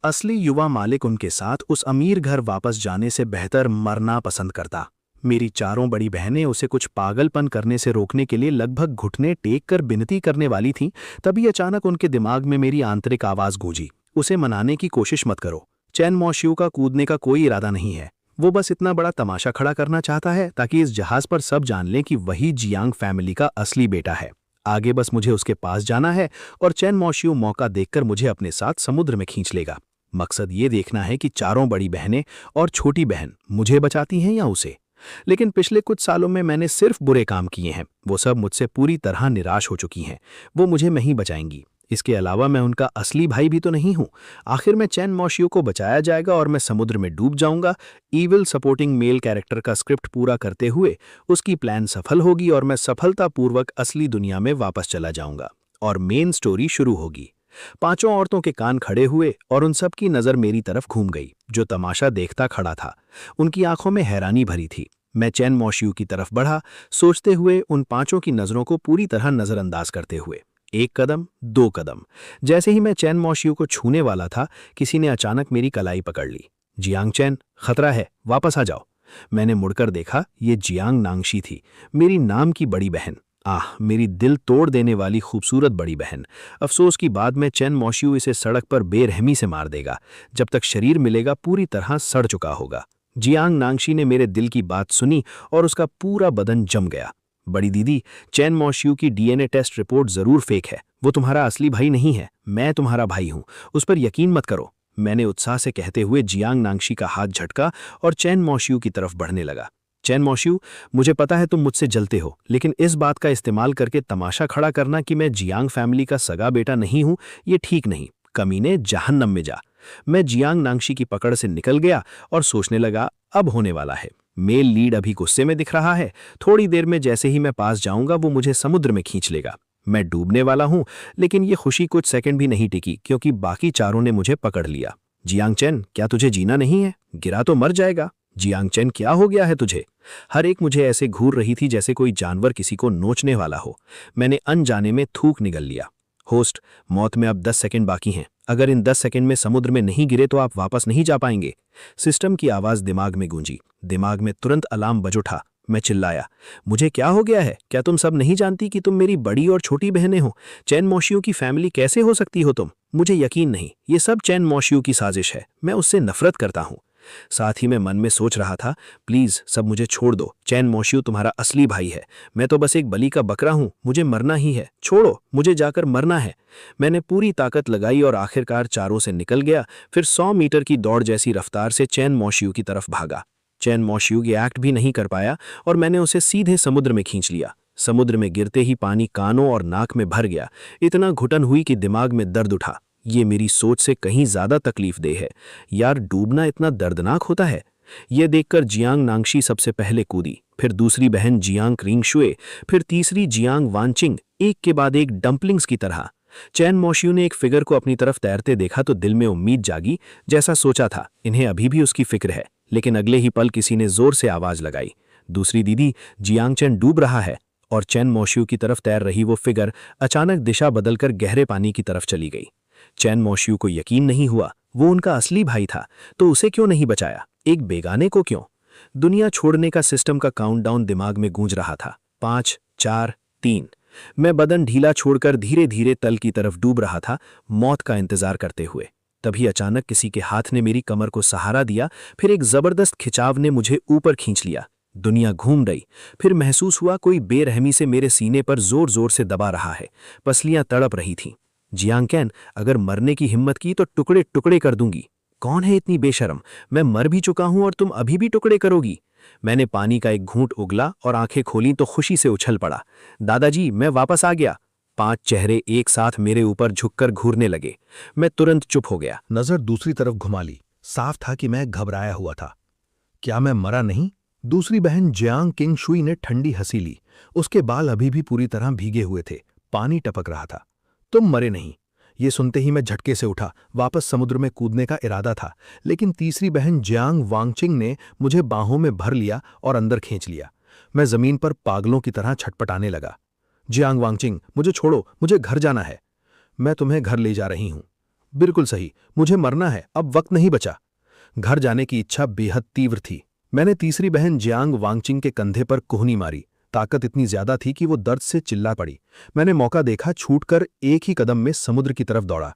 असली युवा मालिक उनके साथ उस अमीर घर वापस जाने से बेहतर मरना पसंद करता। मेरी चारों बड़ी बहनें उसे कुछ पागलपन करने से रोकने के लिए लगभग घुटने टेक कर विनती करने वाली थीं, तभी अचानक उनके दिमाग में मेरी आंतरिक आवाज गूंजी, उसे मनाने की कोशिश मत करो। चैन मौशियों का कूदने का कोई इरादा नहीं है। वो बस इतना बड़ा तमाशा खड़ा करना चाहता है ताकि इस जहाज पर सब जान लें कि वही जियांग फैमिली का असली बेटा है। आगे बस मुझे उसके पास जाना है और चैन मौशियों मौका देखकर मुझे अपने साथ समुद्र में खींच लेगा। मकसद ये देखना है कि चारों बड़ी बहनें और छोटी बहन मुझे बचाती हैं या उसे। लेकिन पिछले कुछ सालों में मैंने सिर्फ बुरे काम किए हैं, वो सब मुझसे पूरी तरह निराश हो चुकी हैं। वो मुझे नहीं बचाएंगी। इसके अलावा मैं उनका असली भाई भी तो नहीं हूं। आखिर में चैन मौशियों को बचाया जाएगा और मैं समुद्र में डूब जाऊंगा। ईविल सपोर्टिंग मेल कैरेक्टर का स्क्रिप्ट पूरा करते हुए उसकी प्लान सफल होगी और मैं सफलतापूर्वक असली दुनिया में वापस चला जाऊंगा और मेन स्टोरी शुरू होगी। पांचों औरतों के कान खड़े हुए और उन सब की नजर मेरी तरफ घूम गई जो तमाशा देखता खड़ा था। उनकी आंखों में हैरानी भरी थी। मैं चैन मौशियों की तरफ बढ़ा, सोचते हुए उन पांचों की नजरों को पूरी तरह नजरअंदाज करते हुए। एक कदम, दो कदम। जैसे ही मैं चैन मौशियों को छूने वाला था, किसी ने अचानक मेरी कलाई पकड़ ली। जियांग चैन, खतरा है, वापस आ जाओ। मैंने मुड़कर देखा, ये जियांग नांगशी थी, मेरी नाम की बड़ी बहन। आह, मेरी दिल तोड़ देने वाली खूबसूरत बड़ी बहन। अफसोस की बात में चैन मौशियू इसे सड़क पर बेरहमी से मार देगा। जब तक शरीर मिलेगा पूरी तरह सड़ चुका होगा। जियांग नांगशी ने मेरे दिल की बात सुनी और उसका पूरा बदन जम गया। बड़ी दीदी, चैन मौशियू की डीएनए टेस्ट रिपोर्ट जरूर फेक है। वो तुम्हारा असली भाई नहीं है। मैं तुम्हारा भाई हूं, उस पर यकीन मत करो। मैंने उत्साह से कहते हुए जियांग नांगशी का हाथ झटका और चैन मौशियू की तरफ बढ़ने लगा। चैन मौशियू, मुझे पता है तुम मुझसे जलते हो, लेकिन इस बात का इस्तेमाल करके तमाशा खड़ा करना कि मैं जियांग फैमिली का सगा बेटा नहीं हूं, ये ठीक नहीं। कमीने, जहन्नम में जा। मैं जियांग नांगशी की पकड़ से निकल गया और सोचने लगा, अब होने वाला है। मेल लीड अभी गुस्से में दिख रहा है। थोड़ी देर में जैसे ही मैं पास जाऊंगा वो मुझे समुद्र में खींच लेगा। मैं डूबने वाला हूं, लेकिन ये खुशी कुछ सेकंड भी नहीं टिकी क्योंकि बाकी चारों ने मुझे पकड़ लिया। जियांग चैन, क्या तुझे जीना नहीं है? गिरा तो मर जाएगा। जियांग चैन, क्या हो गया है तुझे? हर एक मुझे ऐसे घूर रही थी जैसे कोई जानवर किसी को नोचने वाला हो। मैंने अनजाने में थूक निगल लिया। होस्ट, मौत में अब 10 सेकंड बाकी हैं। अगर इन 10 सेकंड में समुद्र में नहीं गिरे तो आप वापस नहीं जा पाएंगे। सिस्टम की आवाज दिमाग में गूंजी। दिमाग में तुरंत अलार्म बज उठा। मैं चिल्लाया, मुझे क्या हो गया है? क्या तुम सब नहीं जानती कि तुम मेरी बड़ी और छोटी बहनें हो? चैन मौशियों की फैमिली कैसे हो सकती हो तुम? मुझे यकीन नहीं, ये सब चैन मौशियों की साजिश है। मैं उससे नफरत करता हूं। साथ ही मैं मन में सोच रहा था, प्लीज सब मुझे छोड़ दो। चैन मौशियू तुम्हारा असली भाई है। मैं तो बस एक बलि का बकरा हूं। मुझे मरना ही है। छोड़ो, मुझे जाकर मरना है। मैंने पूरी ताकत लगाई और आखिरकार चारों से निकल गया। फिर 100 मीटर की दौड़ जैसी रफ्तार से चैन मौशियू की तरफ भागा। चैन मौशियू ये एक्ट भी नहीं कर पाया और मैंने उसे सीधे समुद्र में खींच लिया। समुद्र में गिरते ही पानी कानों और नाक में भर गया। इतना घुटन हुई कि दिमाग में दर्द उठा। ये मेरी सोच से कहीं ज्यादा तकलीफदेह है। यार, डूबना इतना दर्दनाक होता है? यह देखकर जियांग नांगशी सबसे पहले कूदी, फिर दूसरी बहन जियांग क्रिंगशुए, फिर तीसरी जियांग वानचिंग, एक के बाद एक डंपलिंग्स की तरह। चैन मौशियू ने एक फिगर को अपनी तरफ तैरते देखा तो दिल में उम्मीद जागी। जैसा सोचा था, इन्हें अभी भी उसकी फिक्र है। लेकिन अगले ही पल किसी ने जोर से आवाज लगाई, दूसरी दीदी, जियांग चैन डूब रहा है। और चैन मौशियू की तरफ तैर रही वो फिगर अचानक दिशा बदलकर गहरे पानी की तरफ चली गई। चैन मौशियू को यकीन नहीं हुआ। वो उनका असली भाई था, तो उसे क्यों नहीं बचाया? एक बेगाने को क्यों? दुनिया छोड़ने का सिस्टम का काउंटडाउन दिमाग में गूंज रहा था। 5, 4, 3। मैं बदन ढीला छोड़कर धीरे धीरे तल की तरफ डूब रहा था, मौत का इंतजार करते हुए। तभी अचानक किसी के हाथ ने मेरी कमर को सहारा दिया। फिर एक जबरदस्त खिंचाव ने मुझे ऊपर खींच लिया। दुनिया घूम रही। फिर महसूस हुआ कोई बेरहमी से मेरे सीने पर जोर जोर से दबा रहा है। पसलियां तड़प रही थीं। जियांग कैन, अगर मरने की हिम्मत की तो टुकड़े टुकड़े कर दूंगी। कौन है इतनी बेशर्म? मैं मर भी चुका हूं और तुम अभी भी टुकड़े करोगी? मैंने पानी का एक घूंट उगला और आंखें खोली तो खुशी से उछल पड़ा। दादाजी, मैं वापस आ गया। 5 चेहरे एक साथ मेरे ऊपर झुककर घूरने लगे। मैं तुरंत चुप हो गया। नजर दूसरी तरफ घुमा ली। साफ था कि मैं घबराया हुआ था। क्या मैं मरा नहीं? दूसरी बहन जियांग किंगशुई ने ठंडी हंसी ली। उसके बाल अभी भी पूरी तरह भीगे हुए थे। पानी टपक रहा था। तुम मरे नहीं। ये सुनते ही मैं झटके से उठा। वापस समुद्र में कूदने का इरादा था, लेकिन तीसरी बहन जियांग वांगचिंग ने मुझे बाहों में भर लिया और अंदर खींच लिया। मैं जमीन पर पागलों की तरह छटपटाने लगा। जियांग वांगचिंग, मुझे छोड़ो, मुझे घर जाना है। मैं तुम्हें घर ले जा रही हूं। बिल्कुल सही, मुझे मरना है, अब वक्त नहीं बचा। घर जाने की इच्छा बेहद तीव्र थी। मैंने तीसरी बहन जियांग वांगचिंग के कंधे पर कोहनी मारी। ताकत इतनी ज्यादा थी कि वो दर्द से चिल्ला पड़ी। मैंने मौका देखा, छूटकर एक ही कदम में समुद्र की तरफ दौड़ा।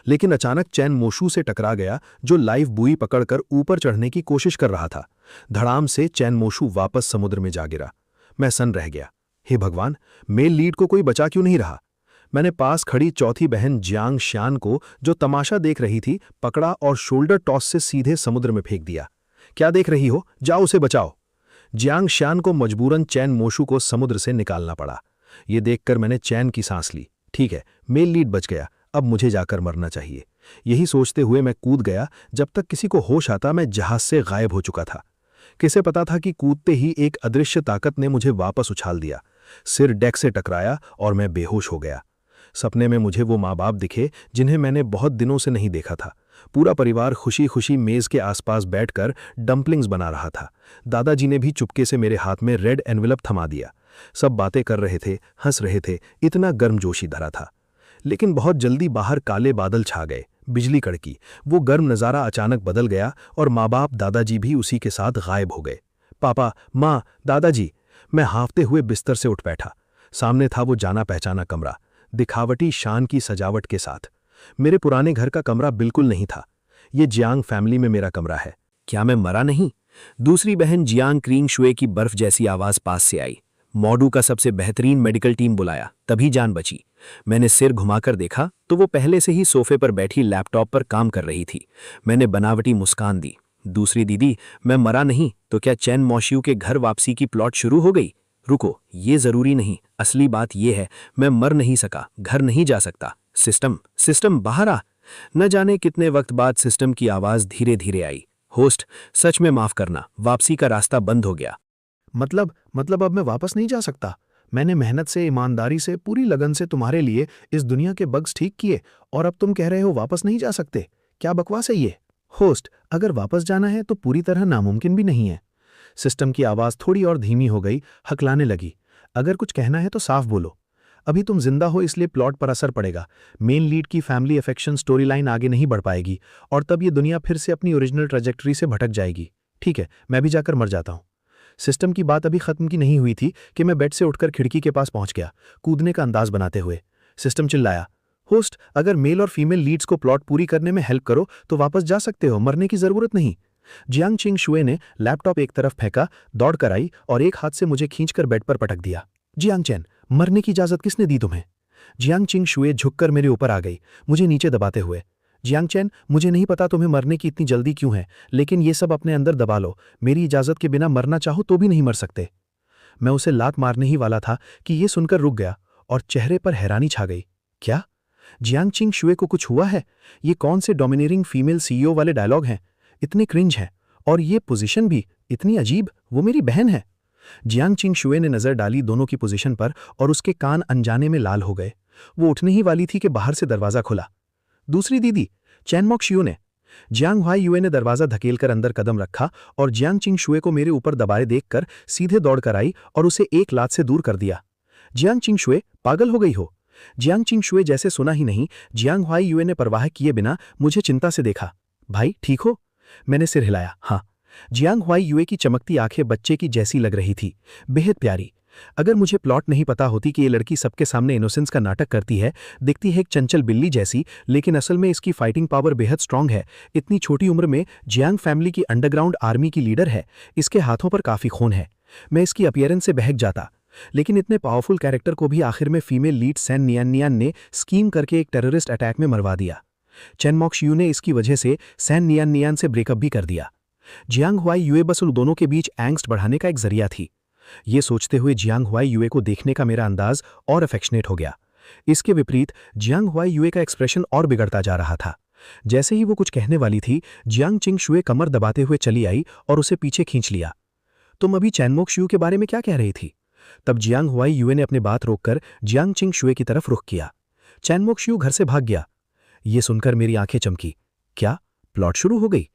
लेकिन अचानक चैन मोशू से टकरा गया, जो लाइफ बुई पकड़कर ऊपर चढ़ने की कोशिश कर रहा था। धड़ाम से चैन मोशू वापस समुद्र में जा गिरा। मैं सन्न रह गया। हे भगवान, मेल लीड को कोई बचा क्यों नहीं रहा? मैंने पास खड़ी चौथी बहन जियांग श्यान को, जो तमाशा देख रही थी, पकड़ा और शोल्डर टॉस से सीधे समुद्र में फेंक दिया। क्या देख रही हो, जाओ उसे बचाओ। जियांग श्यान को मजबूरन चैन मोशू को समुद्र से निकालना पड़ा। ये देखकर मैंने चैन की सांस ली। ठीक है, मेल लीड बच गया, अब मुझे जाकर मरना चाहिए। यही सोचते हुए मैं कूद गया। जब तक किसी को होश आता, मैं जहाज से गायब हो चुका था। किसे पता था कि कूदते ही एक अदृश्य ताकत ने मुझे वापस उछाल दिया। सिर डेक से टकराया और मैं बेहोश हो गया। सपने में मुझे वो माँ बाप दिखे जिन्हें मैंने बहुत दिनों से नहीं देखा था। पूरा परिवार खुशी खुशी मेज के आसपास बैठकर डम्पलिंग्स बना रहा था। दादाजी ने भी चुपके से मेरे हाथ में रेड एनवेलप थमा दिया। सब बातें कर रहे थे, हंस रहे थे, इतना गर्मजोशी धरा था। लेकिन बहुत जल्दी बाहर काले बादल छा गए, बिजली कड़की। वो गर्म नज़ारा अचानक बदल गया और माँ बाप दादाजी भी उसी के साथ गायब हो गए। पापा, माँ, दादाजी। मैं हाँफते हुए बिस्तर से उठ बैठा। सामने था वो जाना पहचाना कमरा, दिखावटी शान की सजावट के साथ। मेरे पुराने घर का कमरा बिल्कुल नहीं था। ये जियांग फैमिली में मेरा कमरा है। क्या मैं मरा नहीं? दूसरी बहन जियांग क्रींग शुए की बर्फ जैसी आवाज पास से आई। मॉडू का सबसे बेहतरीन मेडिकल टीम बुलाया, तभी जान बची। मैंने सिर घुमाकर देखा तो वो पहले से ही सोफे पर बैठी लैपटॉप पर काम कर रही थी। मैंने बनावटी मुस्कान दी। दूसरी दीदी, मैं मरा नहीं तो क्या चैन मौशियू के घर वापसी की प्लॉट शुरू हो गई? रुको, ये जरूरी नहीं। असली बात यह है, मैं मर नहीं सका, घर नहीं जा सकता। सिस्टम बाहर आ। न जाने कितने वक्त बाद सिस्टम की आवाज धीरे धीरे आई। होस्ट, सच में माफ करना, वापसी का रास्ता बंद हो गया। मतलब अब मैं वापस नहीं जा सकता? मैंने मेहनत से, ईमानदारी से, पूरी लगन से तुम्हारे लिए इस दुनिया के बग्स ठीक किए और अब तुम कह रहे हो वापस नहीं जा सकते? क्या बकवास है ये? होस्ट, अगर वापस जाना है तो पूरी तरह नामुमकिन भी नहीं है। सिस्टम की आवाज थोड़ी और धीमी हो गई, हकलाने लगी। अगर कुछ कहना है तो साफ बोलो। अभी तुम जिंदा हो इसलिए प्लॉट पर असर पड़ेगा। मेन लीड की फैमिली अफेक्शन स्टोरी लाइन आगे नहीं बढ़ पाएगी और तब ये दुनिया फिर से अपनी ओरिजिनल ट्रैजेक्टरी से भटक जाएगी। ठीक है, मैं भी जाकर मर जाता हूं। सिस्टम की बात अभी खत्म की नहीं हुई थी कि मैं बेड से उठकर खिड़की के पास पहुंच गया, कूदने का अंदाज बनाते हुए। सिस्टम चिल्लाया, होस्ट, अगर मेल और फीमेल लीड्स को प्लॉट पूरी करने में हेल्प करो तो वापस जा सकते हो, मरने की जरूरत नहीं। जियांग चिंग शुए ने लैपटॉप एक तरफ फेंका, दौड़कर आई और एक हाथ से मुझे खींचकर बेड पर पटक दिया। जियांग चैन, मरने की इजाजत किसने दी तुम्हें? जियांग चिंग शुए झुककर मेरे ऊपर आ गई, मुझे नीचे दबाते हुए। जियांग चैन, मुझे नहीं पता तुम्हें मरने की इतनी जल्दी क्यों है, लेकिन ये सब अपने अंदर दबा लो। मेरी इजाजत के बिना मरना चाहो तो भी नहीं मर सकते। मैं उसे लात मारने ही वाला था कि ये सुनकर रुक गया और चेहरे पर हैरानी छा गई। क्या? जियांग चिंग शुए को कुछ हुआ है? ये कौन से डोमिनेटिंग फीमेल सीईओ वाले डायलॉग हैं? इतने क्रिंज हैं और ये पोजीशन भी इतनी अजीब। वो मेरी बहन है। जियांग चिंग शुए ने नजर डाली दोनों की पोजीशन पर और उसके कान अनजाने में लाल हो गए। वो उठने ही वाली थी कि बाहर से दरवाजा खुला। दूसरी दीदी, चैनमॉक शियू ने। जियांग हुआई युए ने दरवाजा धकेलकर अंदर कदम रखा और जियांग चिंग शुए को मेरे ऊपर दबाए देखकर सीधे दौड़कर आई और उसे एक लात से दूर कर दिया। जियांग चिंग शुए, पागल हो गई हो? जियांग चिंग शुए जैसे सुना ही नहीं। जियांग हुआई युए ने परवाह किए बिना मुझे चिंता से देखा। भाई ठीक हो? मैंने सिर हिलाया, हाँ। जियांग हुआई युए की चमकती आंखें बच्चे की जैसी लग रही थी, बेहद प्यारी। अगर मुझे प्लॉट नहीं पता होती कि ये लड़की सबके सामने इनोसेंस का नाटक करती है, दिखती है एक चंचल बिल्ली जैसी, लेकिन असल में इसकी फाइटिंग पावर बेहद स्ट्रांग है। इतनी छोटी उम्र में जियांग फैमिली की अंडरग्राउंड आर्मी की लीडर है। इसके हाथों पर काफी खून है। मैं इसकी अपीयरेंस से बहक जाता, लेकिन इतने पावरफुल कैरेक्टर को भी आखिर में फीमेल लीड सैन नियान ने स्कीम करके एक टेररिस्ट अटैक में मरवा दिया। चैनमॉक शियू ने इसकी वजह से सैन नियान से ब्रेकअप भी कर दिया। जियांग हुआई युए बस उन दोनों के बीच एंग्स्ट बढ़ाने का एक जरिया थी। ये सोचते हुए जियांग हुआई युए को देखने का मेरा अंदाज और अफेक्शनेट हो गया। इसके विपरीत जियांग हुआई युए का एक्सप्रेशन और बिगड़ता जा रहा था। जैसे ही वो कुछ कहने वाली थी, जियांग चिंग शुए कमर दबाते हुए चली आई और उसे पीछे खींच लिया। तुम अभी चैनमॉक शियू के बारे में क्या कह रही थी? तब जियांग हुआई युए ने अपनी बात रोककर जियांग चिंग शुए की तरफ रुख किया। चैनमॉक शियू घर से भाग गया। ये सुनकर मेरी आंखें चमकी। क्या प्लॉट शुरू हो गई?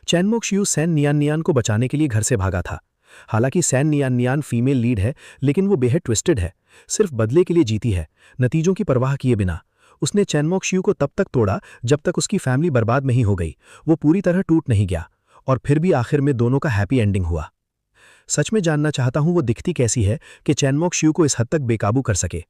चैनमॉक शियू सैन नियान को बचाने के लिए घर से भागा था। हालांकि सैन नियान फीमेल लीड है, लेकिन वो बेहद ट्विस्टेड है। सिर्फ बदले के लिए जीती है, नतीजों की परवाह किए बिना। उसने चैनमोक्शियू को तब तक तोड़ा जब तक उसकी फैमिली बर्बाद नहीं हो गई। वो पूरी तरह टूट नहीं गया और फिर भी आखिर में दोनों का हैप्पी एंडिंग हुआ। सच में जानना चाहता हूं वो दिखती कैसी है कि चैनमोक्शियू को इस हद तक बेकाबू कर सके।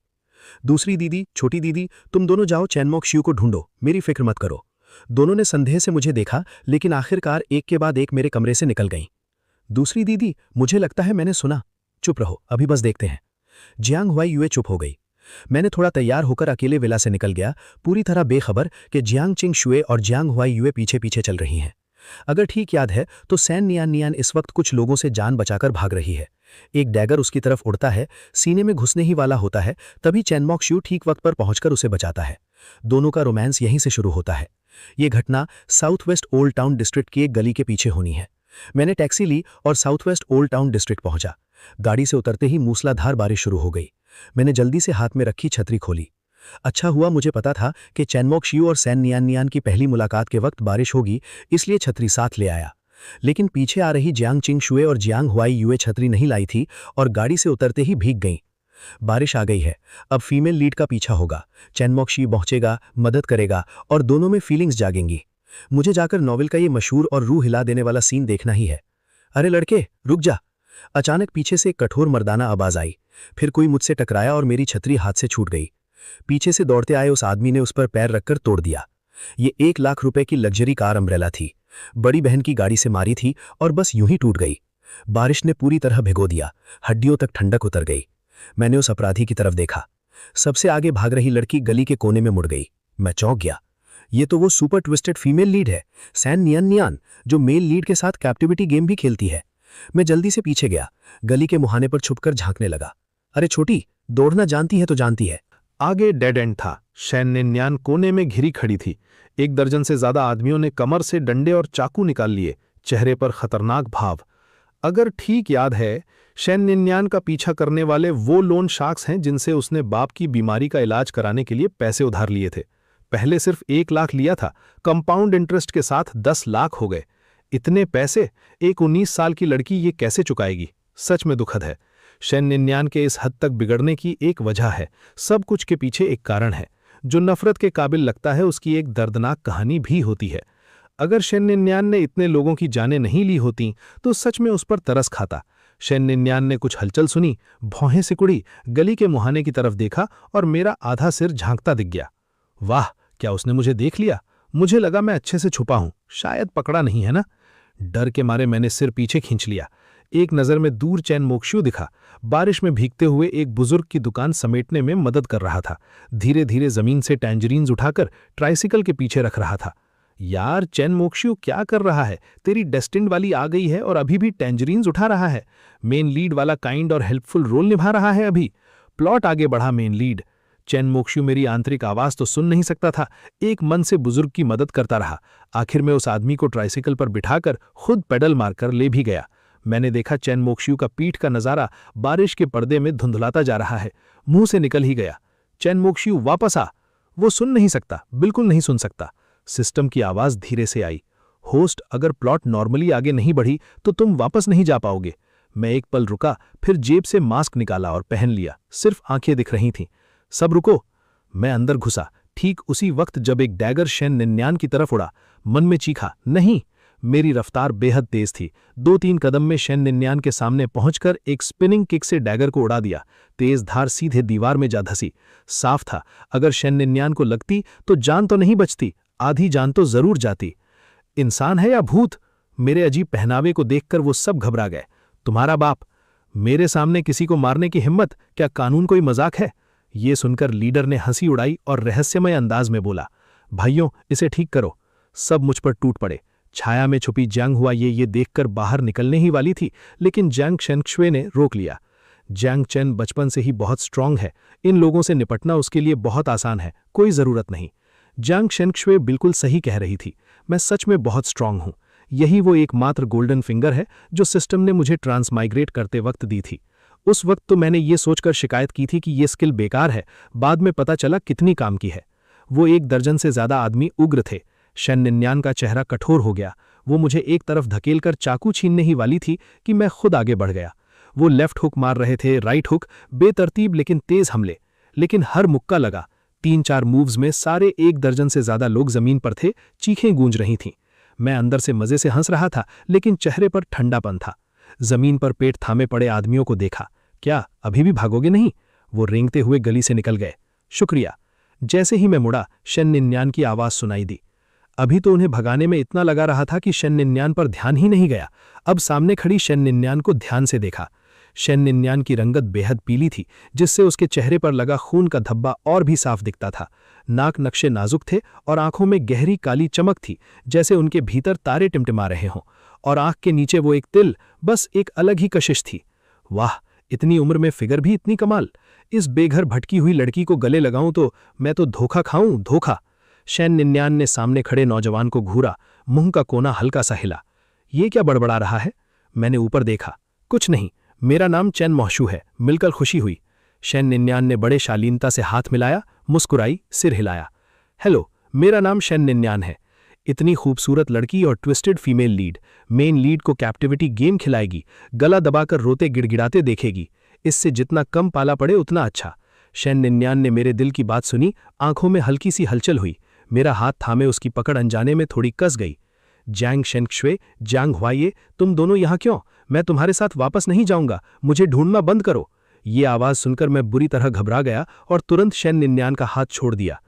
दूसरी दीदी, छोटी दीदी, तुम दोनों जाओ चैनमोक्शियू को ढूंढो, मेरी फिक्र मत करो। दोनों ने संदेह से मुझे देखा, लेकिन आखिरकार एक के बाद एक मेरे कमरे से निकल गईं। दूसरी दीदी, मुझे लगता है मैंने सुना। चुप रहो, अभी बस देखते हैं। जियांग हुआई यूए चुप हो गई। मैंने थोड़ा तैयार होकर अकेले विला से निकल गया, पूरी तरह बेखबर कि जियांग चिंग शुए और जियांग हुआई यूए पीछे पीछे चल रही हैं। अगर ठीक याद है तो सैन नियान नियान इस वक्त कुछ लोगों से जान बचाकर भाग रही है। एक डैगर उसकी तरफ उड़ता है, सीने में घुसने ही वाला होता है, तभी चैनमोक्शियू ठीक वक्त पर पहुंचकर उसे बचाता है। दोनों का रोमांस यहीं से शुरू होता है। ये घटना south west old town district की एक गली के पीछे होनी है। मैंने टैक्सी ली और south west old town district पहुंचा। गाड़ी से उतरते ही मूसलाधार बारिश शुरू हो गई। मैंने जल्दी से हाथ में रखी छतरी खोली। अच्छा हुआ मुझे पता था कि चैनमोक्शियू और सैन नियान नियान की पहली मुलाकात के वक्त बारिश होगी, इसलिए छतरी साथ ले आया। लेकिन पीछे आ रही जियांग चिंग शुए और जियांग हुआई यूए छतरी नहीं लाई थी और गाड़ी से उतरते ही भीग गईं। बारिश आ गई है, अब फीमेल लीड का पीछा होगा। चैनमोक्शियू पहुंचेगा, मदद करेगा और दोनों में फीलिंग्स जागेंगी। मुझे जाकर नॉवेल का ये मशहूर और रूह हिला देने वाला सीन देखना ही है। अरे लड़के, रुक जा। अचानक पीछे से एक कठोर मर्दाना आवाज आई। फिर कोई मुझसे टकराया और मेरी छतरी हाथ से छूट गई। पीछे से दौड़ते आए उस आदमी ने उस पर पैर रखकर तोड़ दिया। ये 1 लाख रुपए की लग्जरी कार अम्ब्रेला थी। बड़ी बहन की गाड़ी से मारी थी और बस यूं ही टूट गई। बारिश ने पूरी तरह भिगो दिया, हड्डियों तक ठंडक उतर गई। मैंने उस अपराधी की तरफ देखा। सबसे आगे भाग रही लड़की गली के कोने में मुड़ गई। मैं चौंक गया। ये तो वो सुपर ट्विस्टेड फीमेल लीड है, सैन नियान नियान, जो मेल लीड के साथ कैप्टिविटी गेम भी खेलती है। मैं जल्दी से पीछे गया, गली के मुहाने पर छुपकर झांकने लगा। अरे छोटी, दौड़ना जानती है तो जानती है। आगे डेड एंड था। सैन निन्यान कोने में घिरी खड़ी थी। 1 दर्जन से ज्यादा आदमियों ने कमर से डंडे और चाकू निकाल लिए, चेहरे पर खतरनाक भाव। अगर ठीक याद है, सैन निन्यान का पीछा करने वाले वो लोन शार्क्स हैं जिनसे उसने बाप की बीमारी का इलाज कराने के लिए पैसे उधार लिए थे। पहले सिर्फ 1 लाख लिया था, कंपाउंड इंटरेस्ट के साथ 10 लाख हो गए। इतने पैसे एक 19 साल की लड़की ये कैसे चुकाएगी? सच में दुखद है। सैन निन्यान के इस हद तक बिगड़ने की एक वजह है, सब कुछ के पीछे एक कारण है। जो नफरत के काबिल लगता है उसकी एक दर्दनाक कहानी भी होती है। अगर सैन निन्यान ने इतने लोगों की जानें नहीं ली होती तो सच में उस पर तरस खाता। सैन निन्यान ने कुछ हलचल सुनी, भौहें सिकुड़ी, गली के मुहाने की तरफ देखा और मेरा आधा सिर झांकता दिख गया। वाह, क्या उसने मुझे देख लिया? मुझे लगा मैं अच्छे से छुपा हूं, शायद पकड़ा नहीं है ना। डर के मारे मैंने सिर पीछे खींच लिया। एक नजर में दूर चैनमोक्शियू दिखा, बारिश में भीगते हुए एक बुजुर्ग की दुकान समेटने में मदद कर रहा था। धीरे धीरे जमीन से टैंजरीन्स उठाकर ट्राइसिकल के पीछे रख रहा था। यार चैनमोक्शियू क्या कर रहा है? तेरी डेस्टिन्ड वाली आ गई है और अभी भी टैंजरीन्स उठा रहा है। मेन लीड वाला काइंड और हेल्पफुल रोल निभा रहा है अभी। प्लॉट आगे बढ़ा मेन लीड। चैनमोक्शियू मेरी आंतरिक आवाज तो सुन नहीं सकता था, एक मन से बुजुर्ग की मदद करता रहा। आखिर में उस आदमी को ट्राइसिकल पर बिठाकर खुद पेडल मारकर ले भी गया। मैंने देखा चैनमोक्शियू का पीठ का नजारा बारिश के पर्दे में धुंधलाता जा रहा है, मुंह से निकल ही गया। चैनमोक्शियू वापस आ। वो सुन नहीं सकता, बिल्कुल नहीं सुन सकता। सिस्टम की आवाज धीरे से आई। होस्ट, अगर प्लॉट नॉर्मली आगे नहीं बढ़ी तो तुम वापस नहीं जा पाओगे। मैं एक पल रुका, फिर जेब से मास्क निकाला और पहन लिया। सिर्फ आंखें दिख रही थीं। सब रुको। मैं अंदर घुसा ठीक उसी वक्त जब एक डैगर सैन निन्यान की तरफ उड़ा। मन में चीखा, नहीं। मेरी रफ्तार बेहद तेज थी। 2-3 कदम में सैन निन्यान के सामने पहुंचकर एक स्पिनिंग किक से डैगर को उड़ा दिया। तेज धार सीधे दीवार में जा धसी। साफ था, अगर सैन निन्यान को लगती तो जान तो नहीं बचती, आधी जान तो जरूर जाती। इंसान है या भूत? मेरे अजीब पहनावे को देखकर वो सब घबरा गए। तुम्हारा बाप? मेरे सामने किसी को मारने की हिम्मत? क्या कानून कोई मजाक है? ये सुनकर लीडर ने हंसी उड़ाई और रहस्यमय अंदाज में बोला, भाइयों इसे ठीक करो। सब मुझ पर टूट पड़े। छाया में छुपी जियांग हुआ ये देखकर बाहर निकलने ही वाली थी, लेकिन जियांग शेनक्शुए ने रोक लिया। जियांग चेन बचपन से ही बहुत स्ट्रांग है, इन लोगों से निपटना उसके लिए बहुत आसान है, कोई जरूरत नहीं। जियांग शेनक्शुए बिल्कुल सही कह रही थी, मैं सच में बहुत स्ट्रांग हूं। यही वो एकमात्र गोल्डन फिंगर है जो सिस्टम ने मुझे ट्रांसमाइग्रेट करते वक्त दी थी। उस वक्त तो मैंने ये सोचकर शिकायत की थी कि ये स्किल बेकार है, बाद में पता चला कितनी काम की है। वो 1 दर्जन से ज्यादा आदमी उग्र थे। सैन निन्यान का चेहरा कठोर हो गया। वो मुझे एक तरफ धकेलकर चाकू छीनने ही वाली थी कि मैं खुद आगे बढ़ गया। वो लेफ्ट हुक मार रहे थे, राइट हुक, बेतरतीब लेकिन तेज हमले। लेकिन हर मुक्का लगा, 3-4 मूव्स में सारे 1 दर्जन से ज्यादा लोग जमीन पर थे, चीखें गूंज रही थीं। मैं अंदर से मजे से हंस रहा था, लेकिन चेहरे पर ठंडापन था। जमीन पर पेट थामे पड़े आदमियों को देखा। क्या अभी भी भागोगे नहीं? वो रेंगते हुए गली से निकल गए। शुक्रिया। जैसे ही मैं मुड़ा, शन निन्यान की आवाज सुनाई दी। अभी तो उन्हें भगाने में इतना लगा रहा था कि शन निन्यान पर ध्यान ही नहीं गया। अब सामने खड़ी शन निन्यान को ध्यान से देखा। शन निन्यान की रंगत बेहद पीली थी, जिससे उसके चेहरे पर लगा खून का धब्बा और भी साफ दिखता था। नाक नक्शे नाजुक थे और आंखों में गहरी काली चमक थी, जैसे उनके भीतर तारे टिमटिमा रहे हों। और आंख के नीचे वो एक तिल, बस एक अलग ही कशिश थी। वाह, इतनी उम्र में फिगर भी इतनी कमाल। इस बेघर भटकी हुई लड़की को गले लगाऊं तो मैं तो धोखा खाऊं, धोखा। शन निन्यान ने सामने खड़े नौजवान को घूरा, मुंह का कोना हल्का सा हिला। ये क्या बड़बड़ा रहा है? मैंने ऊपर देखा। कुछ नहीं, मेरा नाम चैन मोशू है, मिलकर खुशी हुई। शन निन्यान ने बड़े शालीनता से हाथ मिलाया, मुस्कुराई, सिर हिलाया। हेलो, मेरा नाम शन निन्यान है। इतनी खूबसूरत लड़की और twisted female lead, main lead को कैप्टिविटी गेम खिलाएगी, गला दबाकर रोते गिड़गिड़ाते देखेगी। इससे जितना कम पाला पड़े उतना अच्छा। शन निन्यान ने मेरे दिल की बात सुनी, आंखों में हल्की सी हलचल हुई। मेरा हाथ थामे उसकी पकड़ अनजाने में थोड़ी कस गई। जैंग शेंगशुए, जांग हुआये, तुम दोनों यहाँ क्यों? मैं तुम्हारे साथ वापस नहीं जाऊंगा, मुझे ढूंढना बंद करो। ये आवाज सुनकर मैं बुरी तरह घबरा गया और तुरंत शन निन्यान का हाथ छोड़ दिया।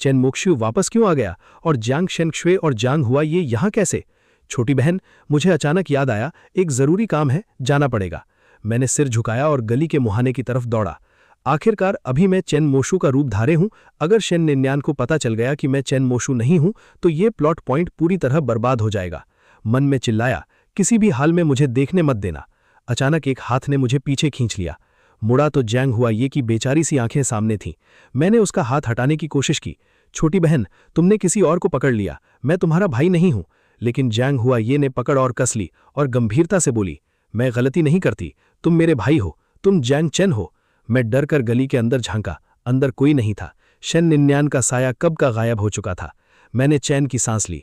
चैन मोशू वापस क्यों आ गया? और जांग शेंगशुए और जांग हुआये यहाँ कैसे? छोटी बहन, मुझे अचानक याद आया, एक जरूरी काम है, जाना पड़ेगा। मैंने सिर झुकाया और गली के मुहाने की तरफ दौड़ा। आखिरकार अभी मैं चैन मोशू का रूप धारे हूं। अगर शन निन्यान को पता चल गया कि मैं चैन मोशू नहीं हूं, तो ये प्लॉट पॉइंट पूरी तरह बर्बाद हो जाएगा। मन में चिल्लाया, किसी भी हाल में मुझे देखने मत देना। अचानक एक हाथ ने मुझे पीछे खींच लिया। मुड़ा तो जैंग हुआये की बेचारी सी आंखें सामने थीं। मैंने उसका हाथ हटाने की कोशिश की। छोटी बहन, तुमने किसी और को पकड़ लिया, मैं तुम्हारा भाई नहीं हूं। लेकिन जैंग हुआये ने पकड़ और कस ली और गंभीरता से बोली, मैं गलती नहीं करती, तुम मेरे भाई हो, तुम जैंग चेन हो। मैं डर कर गली के अंदर झांका। अंदर कोई नहीं था। शन निन्यान का साया कब का गायब हो चुका था। मैंने चैन की सांस ली।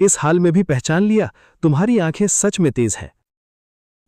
इस हाल में भी पहचान लिया? तुम्हारी आंखें सच में तेज हैं।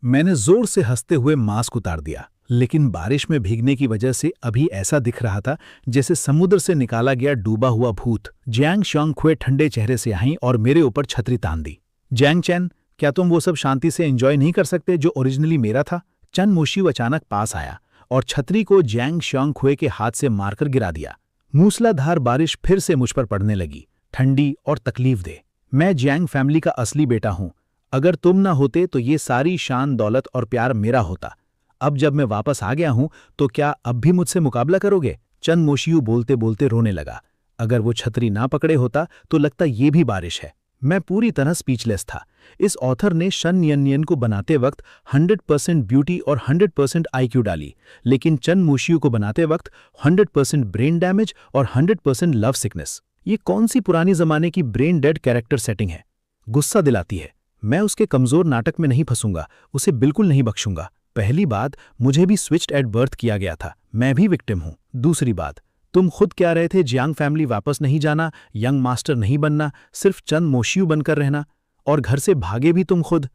मैंने जोर से हंसते हुए मास्क उतार दिया, लेकिन बारिश में भीगने की वजह से अभी ऐसा दिख रहा था जैसे समुद्र से निकाला गया डूबा हुआ भूत। जैंग शेंगशुए ठंडे चेहरे से आईं और मेरे ऊपर छतरी तान दी। जैंग चैन, क्या तुम वो सब शांति से एंजॉय नहीं कर सकते जो ओरिजिनली मेरा था? चन मोशू अचानक पास आया और छतरी को जैंग शेंगशुए के हाथ से मारकर गिरा दिया। मूसलाधार बारिश फिर से मुझ पर पड़ने लगी, ठंडी और तकलीफदेह। मैं जैंग फैमिली का असली बेटा हूं। अगर तुम ना होते तो ये सारी शान, दौलत और प्यार मेरा होता। अब जब मैं वापस आ गया हूं तो क्या अब भी मुझसे मुकाबला करोगे? चन मोशू बोलते बोलते रोने लगा। अगर वो छतरी ना पकड़े होता तो लगता ये भी बारिश है। मैं पूरी तरह स्पीचलेस था। इस ऑथर ने शन निन्यान को बनाते वक्त 100% ब्यूटी और 100% आईक्यू डाली, लेकिन चन मोशू को बनाते वक्त 100% ब्रेन डैमेज और 100% लव सिकनेस। ये कौन सी पुरानी जमाने की ब्रेन डेड कैरेक्टर सेटिंग है? गुस्सा दिलाती है। मैं उसके कमजोर नाटक में नहीं फंसूंगा, उसे बिल्कुल नहीं बख्शूंगा। पहली बात, मुझे भी स्विच्ड एट बर्थ किया गया था, मैं भी विक्टिम हूं। दूसरी बात, तुम खुद क्या रहे थे? जियांग फैमिली वापस नहीं जाना, यंग मास्टर नहीं बनना, सिर्फ चंद मोशू बनकर रहना, और घर से भागे भी तुम खुद।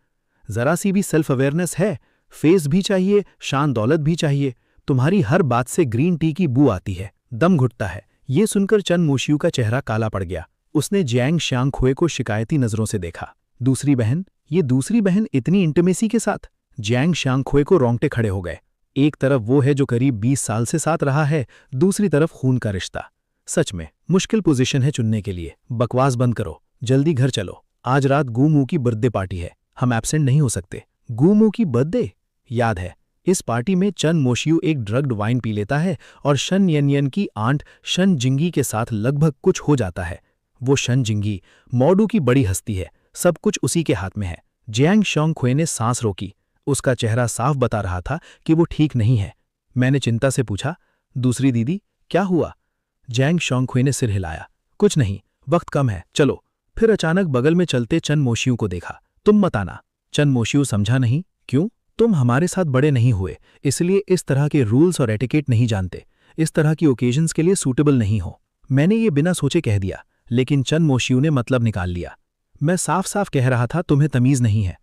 जरा सी भी सेल्फ अवेयरनेस है? फेस भी चाहिए, शान दौलत भी चाहिए। तुम्हारी हर बात से ग्रीन टी की बू आती है, दम घुटता है। ये सुनकर चंद मोशू का चेहरा काला पड़ गया। उसने जैंग शेंगशुए को शिकायती नजरों से देखा। दूसरी बहन? ये दूसरी बहन इतनी इंटीमेसी के साथ? जैंग शेंगशुए को रोंगटे खड़े हो गए। एक तरफ वो है जो करीब 20 साल से साथ रहा है, दूसरी तरफ खून का रिश्ता। सच में मुश्किल पोजीशन है चुनने के लिए। बकवास बंद करो, जल्दी घर चलो। आज रात गूमू की बर्थडे पार्टी है, हम एब्सेंट नहीं हो सकते। गूमू की बर्थडे? याद है, इस पार्टी में चन मोशू एक ड्रग्ड वाइन पी लेता है और शन निन्यान की आंट शन जिंगी के साथ लगभग कुछ हो जाता है। वो शन जिंगी मॉडू की बड़ी हस्ती है, सब कुछ उसी के हाथ में है। जैंग शेंगशुए ने सांस रोकी। उसका चेहरा साफ बता रहा था कि वो ठीक नहीं है। मैंने चिंता से पूछा, दूसरी दीदी क्या हुआ? जैंग शेंगशुए ने सिर हिलाया, कुछ नहीं, वक्त कम है, चलो। फिर अचानक बगल में चलते चन मोशू को देखा। तुम मत आना। चन मोशू समझा नहीं। क्यों? तुम हमारे साथ बड़े नहीं हुए, इसलिए इस तरह के रूल्स और एटिकेट नहीं जानते, इस तरह की ओकेजन्स के लिए सूटेबल नहीं हो। मैंने ये बिना सोचे कह दिया, लेकिन चन मोशू ने मतलब निकाल लिया। मैं साफ साफ कह रहा था तुम्हें तमीज नहीं है।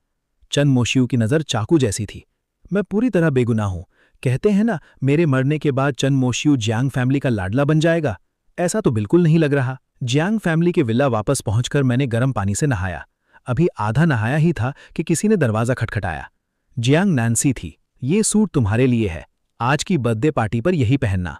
चन मोशू की नज़र चाकू जैसी थी। मैं पूरी तरह बेगुनाह हूं, कहते हैं ना, मेरे मरने के बाद चन मोशियू जियांग फैमिली का लाडला बन जाएगा। ऐसा तो बिल्कुल नहीं लग रहा। जियांग फैमिली के विला वापस पहुंचकर मैंने गर्म पानी से नहाया। अभी आधा नहाया ही था कि किसी ने दरवाजा खटखटाया। जियांग नैन्सी थी। ये सूट तुम्हारे लिए है, आज की बर्थडे पार्टी पर यही पहनना।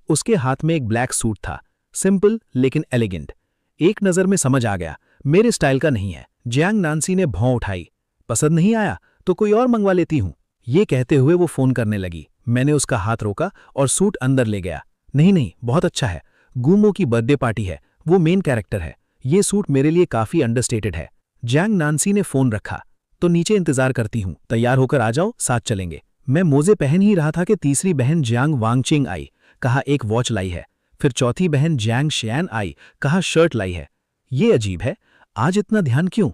उसके हाथ में एक ब्लैक सूट था, सिंपल लेकिन एलिगेंट। एक नज़र में समझ आ गया, मेरे स्टाइल का नहीं है। जियांग नैन्सी ने भौं उठाई। पसंद नहीं आया तो कोई और मंगवा लेती हूं। ये कहते हुए वो फोन करने लगी। मैंने उसका हाथ रोका और सूट अंदर ले गया। नहीं नहीं, बहुत अच्छा है। गुमो की बर्थडे पार्टी है, वो मेन कैरेक्टर है। ये सूट मेरे लिए काफी अंडरस्टेटेड है। जियांग नैन्सी ने फोन रखा। तो नीचे इंतजार करती हूं, तैयार होकर आ जाओ, साथ चलेंगे। मैं मोजे पहन ही रहा था कि तीसरी बहन जियांग वांगचिंग आई। कहा एक वॉच लाई है। फिर चौथी बहन जियांग शियान आई। कहा शर्ट लाई है। ये अजीब है, आज इतना ध्यान क्यों?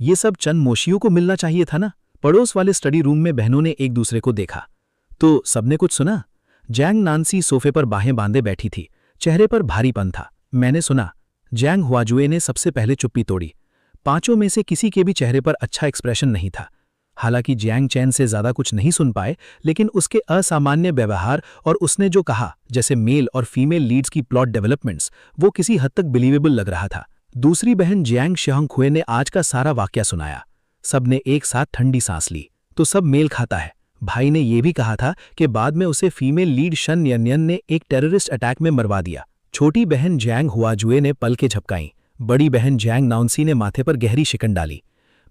ये सब चन मोशियू को मिलना चाहिए था ना। पड़ोस वाले स्टडी रूम में बहनों ने एक दूसरे को देखा। तो सबने कुछ सुना? जियांग नैन्सी सोफे पर बाहें बांधे बैठी थी, चेहरे पर भारीपन था। मैंने सुना। जियांग हुआजुए ने सबसे पहले चुप्पी तोड़ी। पांचों में से किसी के भी चेहरे पर अच्छा एक्सप्रेशन नहीं था। हालांकि जियांग चैन से ज्यादा कुछ नहीं सुन पाए, लेकिन उसके असामान्य व्यवहार और उसने जो कहा, जैसे मेल और फीमेल लीड्स की प्लॉट डेवलपमेंट्स, वो किसी हद तक बिलीवेबल लग रहा था। दूसरी बहन जियांग शियांगखुए ने आज का सारा वाकया सुनाया। सबने एक साथ ठंडी सांस ली। तो सब मेल खाता है। भाई ने यह भी कहा था कि बाद में उसे फीमेल लीड शन यनयन ने एक टेररिस्ट अटैक में मरवा दिया। छोटी बहन जियांग हुआजुए ने पलकें झपकाईं। बड़ी बहन जियांग नाउंसी ने माथे पर गहरी शिकन डाली।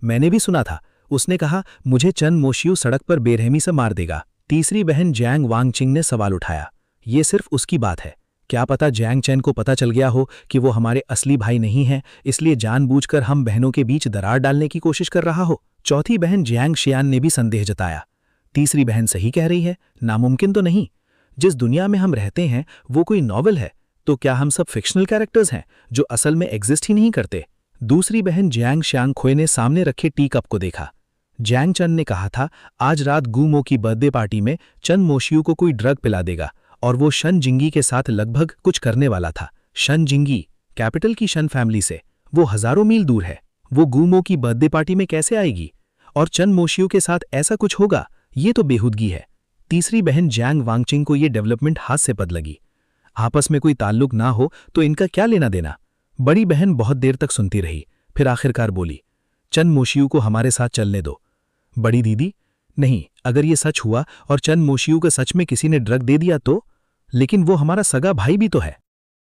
मैंने भी सुना था। उसने कहा, मुझे चन मोशियू सड़क पर बेरहमी से मार देगा। तीसरी बहन जियांग वांगचिंग ने सवाल उठाया। ये सिर्फ उसकी बात है। क्या पता जियांग चैन को पता चल गया हो कि वो हमारे असली भाई नहीं हैं, इसलिए जानबूझकर हम बहनों के बीच दरार डालने की कोशिश कर रहा हो। चौथी बहन जियांग शियान ने भी संदेह जताया। तीसरी बहन सही कह रही है, नामुमकिन तो नहीं। जिस दुनिया में हम रहते हैं वो कोई नॉवल है, तो क्या हम सब फिक्शनल कैरेक्टर्स हैं जो असल में एग्जिस्ट ही नहीं करते? दूसरी बहन जियांग शियांगखुए ने सामने रखे टी कप को देखा। जियांग चन ने कहा था, आज रात गुमो की बर्थडे पार्टी में चन मोशियू को कोई ड्रग पिला देगा और वो शन जिंगी के साथ लगभग कुछ करने वाला था। शन जिंगी, कैपिटल की शन फैमिली से, वो हजारों मील दूर है। वो गुमो की बर्थडे पार्टी में कैसे आएगी? और चन मोशियू के साथ ऐसा कुछ होगा, ये तो बेहूदगी है। तीसरी बहन जियांग वांगचिंग को ये डेवलपमेंट हास्यास्पद लगी। आपस में कोई ताल्लुक ना हो तो इनका क्या लेना देना? बड़ी बहन बहुत देर तक सुनती रही, फिर आखिरकार बोली, चन मोशियू को हमारे साथ चलने दो। बड़ी दीदी, नहीं, अगर ये सच हुआ और चन मोशियू को सच में किसी ने ड्रग दे दिया तो? लेकिन वो हमारा सगा भाई भी तो है।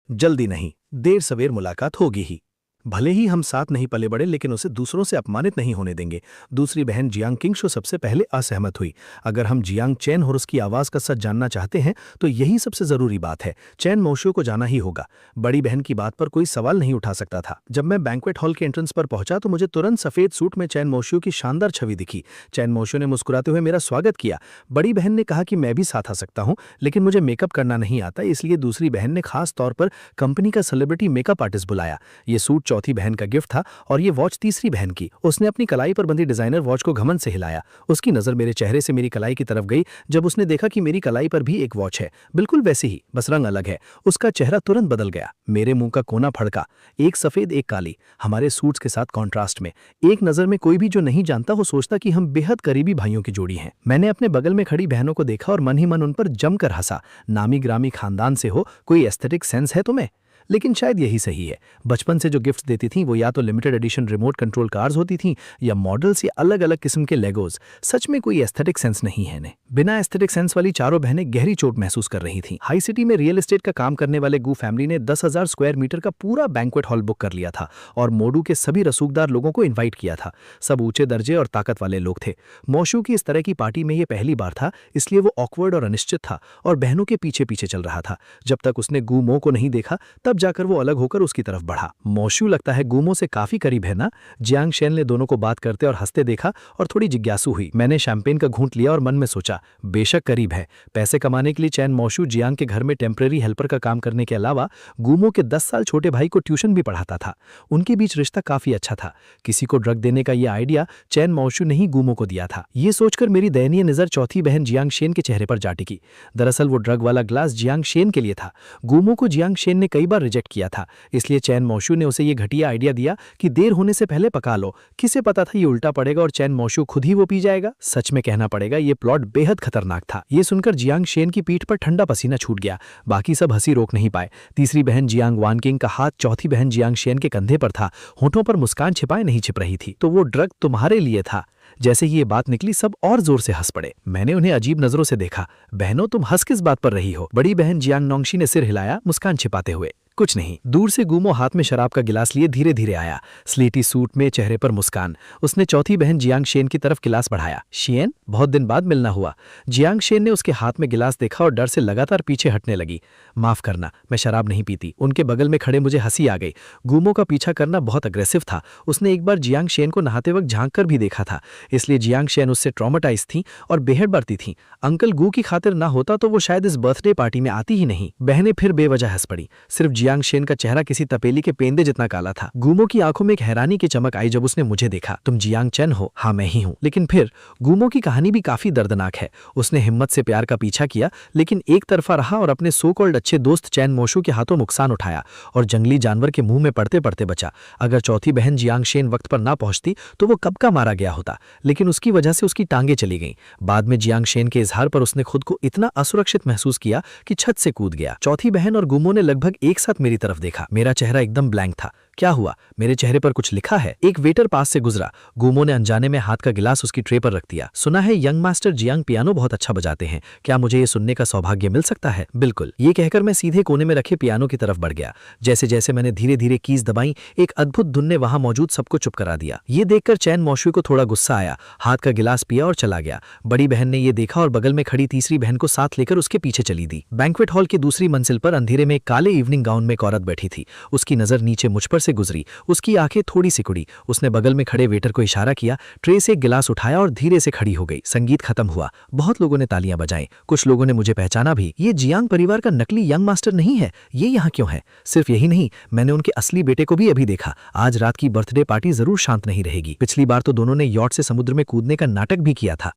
जल्दी नहीं, देर सवेर मुलाकात होगी ही। भले ही हम साथ नहीं पले बड़े, लेकिन उसे दूसरों से अपमानित नहीं होने देंगे। दूसरी बहन जियांग किंगशो सबसे पहले असहमत हुई। अगर हम जियांग चैन और उसकी आवाज का सच जानना चाहते हैं तो यही सबसे जरूरी बात है। चैन मोशियू को जाना ही होगा। बड़ी बहन की बात पर कोई सवाल नहीं उठा सकता था। जब मैं बैंक्वेट हॉल के एंट्रेंस पर पहुंचा तो मुझे तुरंत सफेद सूट में चैन मोशियू की शानदार छवि दिखी। चैन मोशियू ने मुस्कुराते हुए मेरा स्वागत किया। बड़ी बहन ने कहा कि मैं भी साथ आ सकता हूं, लेकिन मुझे मेकअप करना नहीं आता, इसलिए दूसरी बहन ने खास तौर पर कंपनी का सेलिब्रिटी मेकअप आर्टिस्ट बुलाया। ये सूट चौथी बहन का गिफ्ट था और ये वॉच तीसरी बहन की। उसने अपनी कलाई पर बंधी डिजाइनर वॉच को घमंड से हिलाया। उसकी नजर मेरे चेहरे से मेरी कलाई की तरफ गई। जब उसने देखा कि मेरी कलाई पर भी एक वॉच है, बिल्कुल वैसी ही, बस रंग अलग है, उसका चेहरा तुरंत बदल गया। मेरे मुंह का कोना फड़का। एक सफेद एक काली, हमारे सूट्स के साथ कॉन्ट्रास्ट में। एक नजर में कोई भी जो नहीं जानता वो सोचता कि हम बेहद करीबी भाइयों की जोड़ी हैं। मैंने अपने बगल में खड़ी बहनों को देखा और मन ही मन उन पर जमकर हंसा। नामी ग्रामी खानदान से हो, कोई एस्थेटिक सेंस है तुम्हें? लेकिन शायद यही सही है। बचपन से जो गिफ्ट्स देती थीं वो या तो limited edition remote control cars होती थीं या मॉडल्स या अलग अलग किस्म के लेगोज। सच में कोई एस्थेटिक सेंस नहीं है ने। बिना एस्थेटिक सेंस वाली चारों बहनें गहरी चोट महसूस कर रही थीं। हाई सिटी में रियल एस्टेट का काम करने वाले गू फैमिली ने 10,000 स्क्वायर मीटर का पूरा बैंक्वेट हॉल बुक कर लिया था और मोडू के सभी रसूखदार लोगों को इन्वाइट किया था। सब ऊंचे दर्जे और ताकत वाले लोग थे। मोशू की इस तरह की पार्टी में ये पहली बार था, इसलिए वो ऑकवर्ड और अनिश्चित था और बहनों के पीछे पीछे चल रहा था। जब तक उसने गूमो को नहीं देखा तब जाकर वो अलग होकर उसकी तरफ बढ़ा। मोशू लगता है गूमो से काफी करीब है ना? जियांग शेन ने दोनों को बात करते और हंसते देखा और थोड़ी जिज्ञासु हुई। मैंने शैंपेन का घूंट लिया और मन में सोचा, बेशक करीब है। पैसे कमाने के लिए चैन मोशू जियांग के घर में टेम्परेरी हेल्पर का काम करने के अलावा गूमो के 10 साल छोटे भाई को ट्यूशन भी पढ़ाता था। उनके बीच रिश्ता काफी अच्छा था। किसी को ड्रग देने का यह आइडिया चैन मोशू ने ही गूमो को दिया था। ये सोचकर मेरी दयनीय नजर चौथी बहन जियांग शेन के चेहरे पर जा टिकी। दरअसल वो ड्रग वाला ग्लास जियांग शेन के लिए था। गूमो को जियांग शेन ने कई बार रिजेक्ट किया था, इसलिए चैन मौशू ने उसे ये घटिया आइडिया दिया कि देर होने से पहले पका लो। किसे पता था ये उल्टा पड़ेगा और चैन मौशू खुद ही वो पी जाएगा। सच में कहना पड़ेगा ये प्लॉट बेहद खतरनाक था। ये सुनकर जियांग शेन की पीठ पर ठंडा पसीना छूट गया। बाकी सब हंसी रोक नहीं पाए। तीसरी बहन जियांग वानकिंग का हाथ चौथी बहन जियांग शेन के कंधे पर था। होठों पर मुस्कान छिपाए नहीं छिप रही थी। तो वो ड्रग तुम्हारे लिए था। जैसे ही ये बात निकली सब और जोर से हंस पड़े। मैंने उन्हें अजीब नजरों से देखा। बहनों, तुम हंस किस बात पर रही हो? बड़ी बहन जियांग नोंगशी ने सिर हिलाया, मुस्कान छिपाते हुए। कुछ नहीं। दूर से गुमो हाथ में शराब का गिलास लिए धीरे धीरे आया, स्लेटी सूट में, चेहरे पर मुस्कान। उसने चौथी बहन जियांग शेन की तरफ गिलास बढ़ाया। शियन, बहुत दिन बाद मिलना हुआ। जियांग शेन ने उसके हाथ में गिलास देखा और डर से लगातार पीछे हटने लगी। माफ करना, मैं शराब नहीं पीती। उनके बगल में खड़े मुझे हंसी आ गई। गुमो का पीछा करना बहुत अग्रेसिव था। उसने एक बार जियांग शेन को नहाते वक्त झांक कर भी देखा था, इसलिए जियांग शेन उससे ट्रॉमेटाइज थी और बेहद डरती थी। अंकल गू की खातिर ना होता तो वो शायद इस बर्थडे पार्टी में आती ही नहीं। बहनें फिर बेवजह हंस पड़ी। सिर्फ जियांग शेन का चेहरा किसी तपेली के पेंदे जितना काला था। गुमो की आंखों में एक हैरानी की चमक आई जब उसने मुझे देखा। तुम जियांग चेन हो? हाँ, मैं ही हूं। लेकिन फिर गुमो की कहानी भी काफी दर्दनाक है। उसने हिम्मत से प्यार का पीछा किया, लेकिन एक तरफा रहा और अपने सो कॉल्ड अच्छे दोस्त चैन मोशू के हाथों नुकसान उठाया और जंगली जानवर के मुंह में पड़ते पड़ते बचा। अगर चौथी बहन जियांग शेन वक्त पर ना पहुंचती तो वो कब का मारा गया होता, लेकिन उसकी वजह से उसकी टांगे चली गईं। बाद में जियांग शेन के इजहार पर उसने खुद को इतना असुरक्षित महसूस किया कि छत से कूद गया। चौथी बहन और गुमो ने लगभग एक साथ मेरी तरफ देखा। मेरा चेहरा एकदम ब्लैंक था। क्या हुआ? मेरे चेहरे पर कुछ लिखा है? एक वेटर पास से गुजरा। गुमो ने अनजाने में हाथ का गिलास उसकी ट्रे पर रख दिया। सुना है यंग मास्टर जियांग पियानो बहुत अच्छा बजाते हैं, क्या मुझे ये सुनने का सौभाग्य मिल सकता है? बिल्कुल। ये कहकर मैं सीधे कोने में रखे पियानो की तरफ बढ़ गया। जैसे जैसे मैंने धीरे धीरे कीज दबाई, एक अद्भुत धुन ने वहां मौजूद सबको चुप करा दिया। ये देखकर चैन मौशू को थोड़ा गुस्सा आया, हाथ का गिलास पिया और चला गया। बड़ी बहन ने यह देखा और बगल में खड़ी तीसरी बहन को साथ लेकर उसके पीछे चली दी। बैंक्वेट हॉल की दूसरी मंजिल पर अंधेरे में काले इवनिंग गाउन में एक औरत बैठी थी। उसकी नजर नीचे मुझ पर से गुजरी। उसकी आंखें थोड़ी सिकुड़ी। उसने बगल में खड़े वेटर को इशारा किया, ट्रे से एक गिलास उठाया और धीरे से खड़ी हो गई। संगीत खत्म हुआ। बहुत लोगों ने तालियां बजाई। कुछ लोगों ने मुझे पहचाना भी। ये जियांग परिवार का नकली यंग मास्टर नहीं है। ये यहाँ क्यों है? सिर्फ यही नहीं, मैंने उनके असली बेटे को भी अभी देखा। आज रात की बर्थडे पार्टी जरूर शांत नहीं रहेगी। पिछली बार तो दोनों ने यॉट से समुद्र में कूदने का नाटक भी किया था।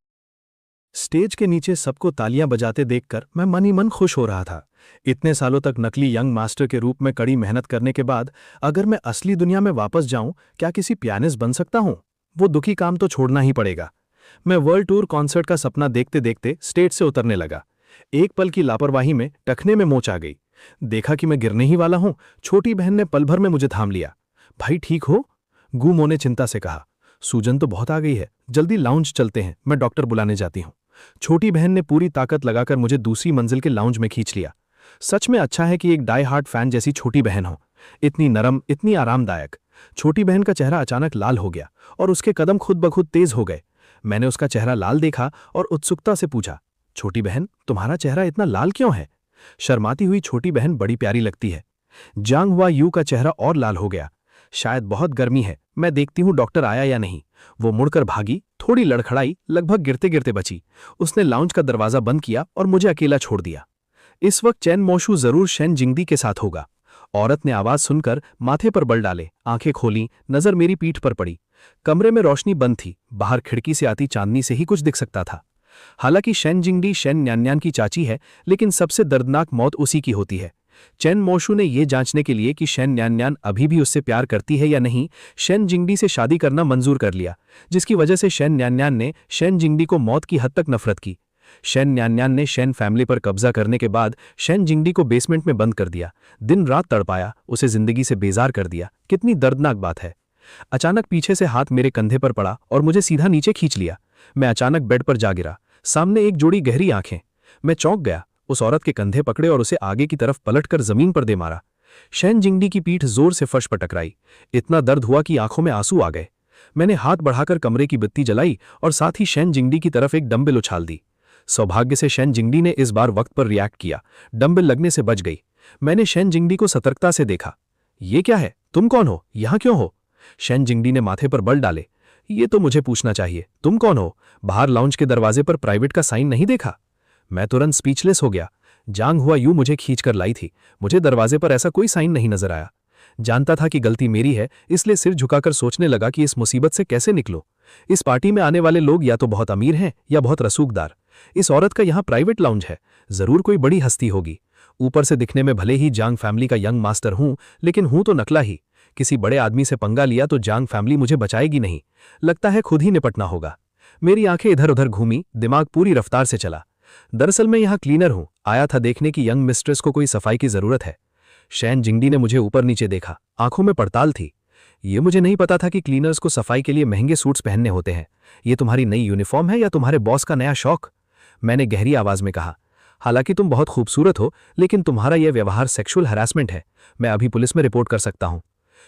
स्टेज के नीचे सबको तालियां बजाते देखकर मैं मन ही मन खुश हो रहा था। इतने सालों तक नकली यंग मास्टर के रूप में कड़ी मेहनत करने के बाद अगर मैं असली दुनिया में वापस जाऊं, क्या किसी पियानिस्ट बन सकता हूं? वो दुखी काम तो छोड़ना ही पड़ेगा। मैं वर्ल्ड टूर कॉन्सर्ट का सपना देखते देखते स्टेज से उतरने लगा। एक पल की लापरवाही में टखने में मोच आ गई। देखा कि मैं गिरने ही वाला हूं। छोटी बहन ने पल भर में मुझे थाम लिया। भाई ठीक हो? गुमो ने चिंता से कहा। सूजन तो बहुत आ गई है, जल्दी लाउंज चलते हैं, मैं डॉक्टर बुलाने जाती हूं। छोटी बहन ने पूरी ताकत लगाकर मुझे दूसरी मंजिल के लाउंज में खींच लिया। सच में अच्छा है कि एक डाई हार्ड फैन जैसी छोटी बहन हो, इतनी नरम, इतनी आरामदायक। छोटी बहन का चेहरा अचानक लाल हो गया और उसके कदम खुद ब खुद तेज हो गए। मैंने उसका चेहरा लाल देखा और उत्सुकता से पूछा, छोटी बहन, तुम्हारा चेहरा इतना लाल क्यों है? शर्माती हुई छोटी बहन बड़ी प्यारी लगती है। जांग हुआ यू का चेहरा और लाल हो गया। शायद बहुत गर्मी है, मैं देखती हूं डॉक्टर आया या नहीं। वो मुड़कर भागी, थोड़ी लड़खड़ाई, लगभग गिरते गिरते बची। उसने लाउंज का दरवाजा बंद किया और मुझे अकेला छोड़ दिया। इस वक्त चैन मोशू जरूर शेन जिंगदी के साथ होगा। औरत ने आवाज सुनकर माथे पर बल डाले, आंखें खोली, नजर मेरी पीठ पर पड़ी। कमरे में रोशनी बंद थी, बाहर खिड़की से आती चांदनी से ही कुछ दिख सकता था। हालांकि शेन जिंगदी शेन न्यान्यान की चाची है, लेकिन सबसे दर्दनाक मौत उसी की होती है। चैन मोशू ने यह जांचने के लिए कि शेन न्यान्यान अभी भी उससे प्यार करती है या नहीं, शेन जिंगदी से शादी करना मंजूर कर लिया, जिसकी वजह से शेन न्यान्यान ने शेन जिंगदी को मौत की हद तक नफरत की। शेन न्यान्यान ने शेन फैमिली पर कब्जा करने के बाद शेन जिंगदी को बेसमेंट में बंद कर दिया, दिन रात तड़पाया, उसे जिंदगी से बेजार कर दिया। कितनी दर्दनाक बात है। अचानक पीछे से हाथ मेरे कंधे पर पड़ा और मुझे सीधा नीचे खींच लिया। मैं अचानक बेड पर जा गिरा, सामने एक जोड़ी गहरी आंखें। मैं चौंक गया, उस औरत के कंधे पकड़े और उसे आगे की तरफ पलटकर जमीन पर दे मारा। शेन जिंगदी की पीठ जोर से फर्श पर टकराई। इतना दर्द हुआ कि आंखों में आंसू आ गए। मैंने हाथ बढ़ाकर कमरे की बत्ती जलाई और साथ ही शेन जिंगदी की तरफ एक डंबल उछाल दी। सौभाग्य से शेन जिंगदी ने इस बार वक्त पर रिएक्ट किया, डंबल लगने से बच गई। मैंने शेन जिंगदी को सतर्कता से देखा। ये क्या है? तुम कौन हो? यहां क्यों हो? शेन जिंगदी ने माथे पर बल डाले। ये तो मुझे पूछना चाहिए, तुम कौन हो? बाहर लाउंज के दरवाजे पर प्राइवेट का साइन नहीं देखा? मैं तुरंत स्पीचलेस हो गया। जांग हुआ यू मुझे खींच कर लाई थी। मुझे दरवाजे पर ऐसा कोई साइन नहीं नजर आया। जानता था कि गलती मेरी है, इसलिए सिर झुकाकर सोचने लगा कि इस मुसीबत से कैसे निकलो। इस पार्टी में आने वाले लोग या तो बहुत अमीर हैं या बहुत रसूखदार। इस औरत का यहाँ प्राइवेट लाउंज है, जरूर कोई बड़ी हस्ती होगी। ऊपर से दिखने में भले ही जांग फैमिली का यंग मास्टर हूं, लेकिन हूं तो नकला ही। किसी बड़े आदमी से पंगा लिया तो जांग फैमिली मुझे बचाएगी नहीं, लगता है खुद ही निपटना होगा। मेरी आंखें इधर उधर घूमी, दिमाग पूरी रफ्तार से चला। दरअसल मैं यहाँ क्लीनर हूं, आया था देखने की यंग मिस्ट्रेस को कोई सफाई की जरूरत है। शैन जिंगडी ने मुझे ऊपर नीचे देखा, आंखों में पड़ताल थी। ये मुझे नहीं पता था कि क्लीनर्स को सफाई के लिए महंगे सूट्स पहनने होते हैं। ये तुम्हारी नई यूनिफॉर्म है या तुम्हारे बॉस का नया शौक? मैंने गहरी आवाज में कहा। हालांकि तुम बहुत खूबसूरत हो, लेकिन तुम्हारा यह व्यवहार सेक्सुअल हैरेसमेंट है। मैं अभी पुलिस में रिपोर्ट कर सकता हूं।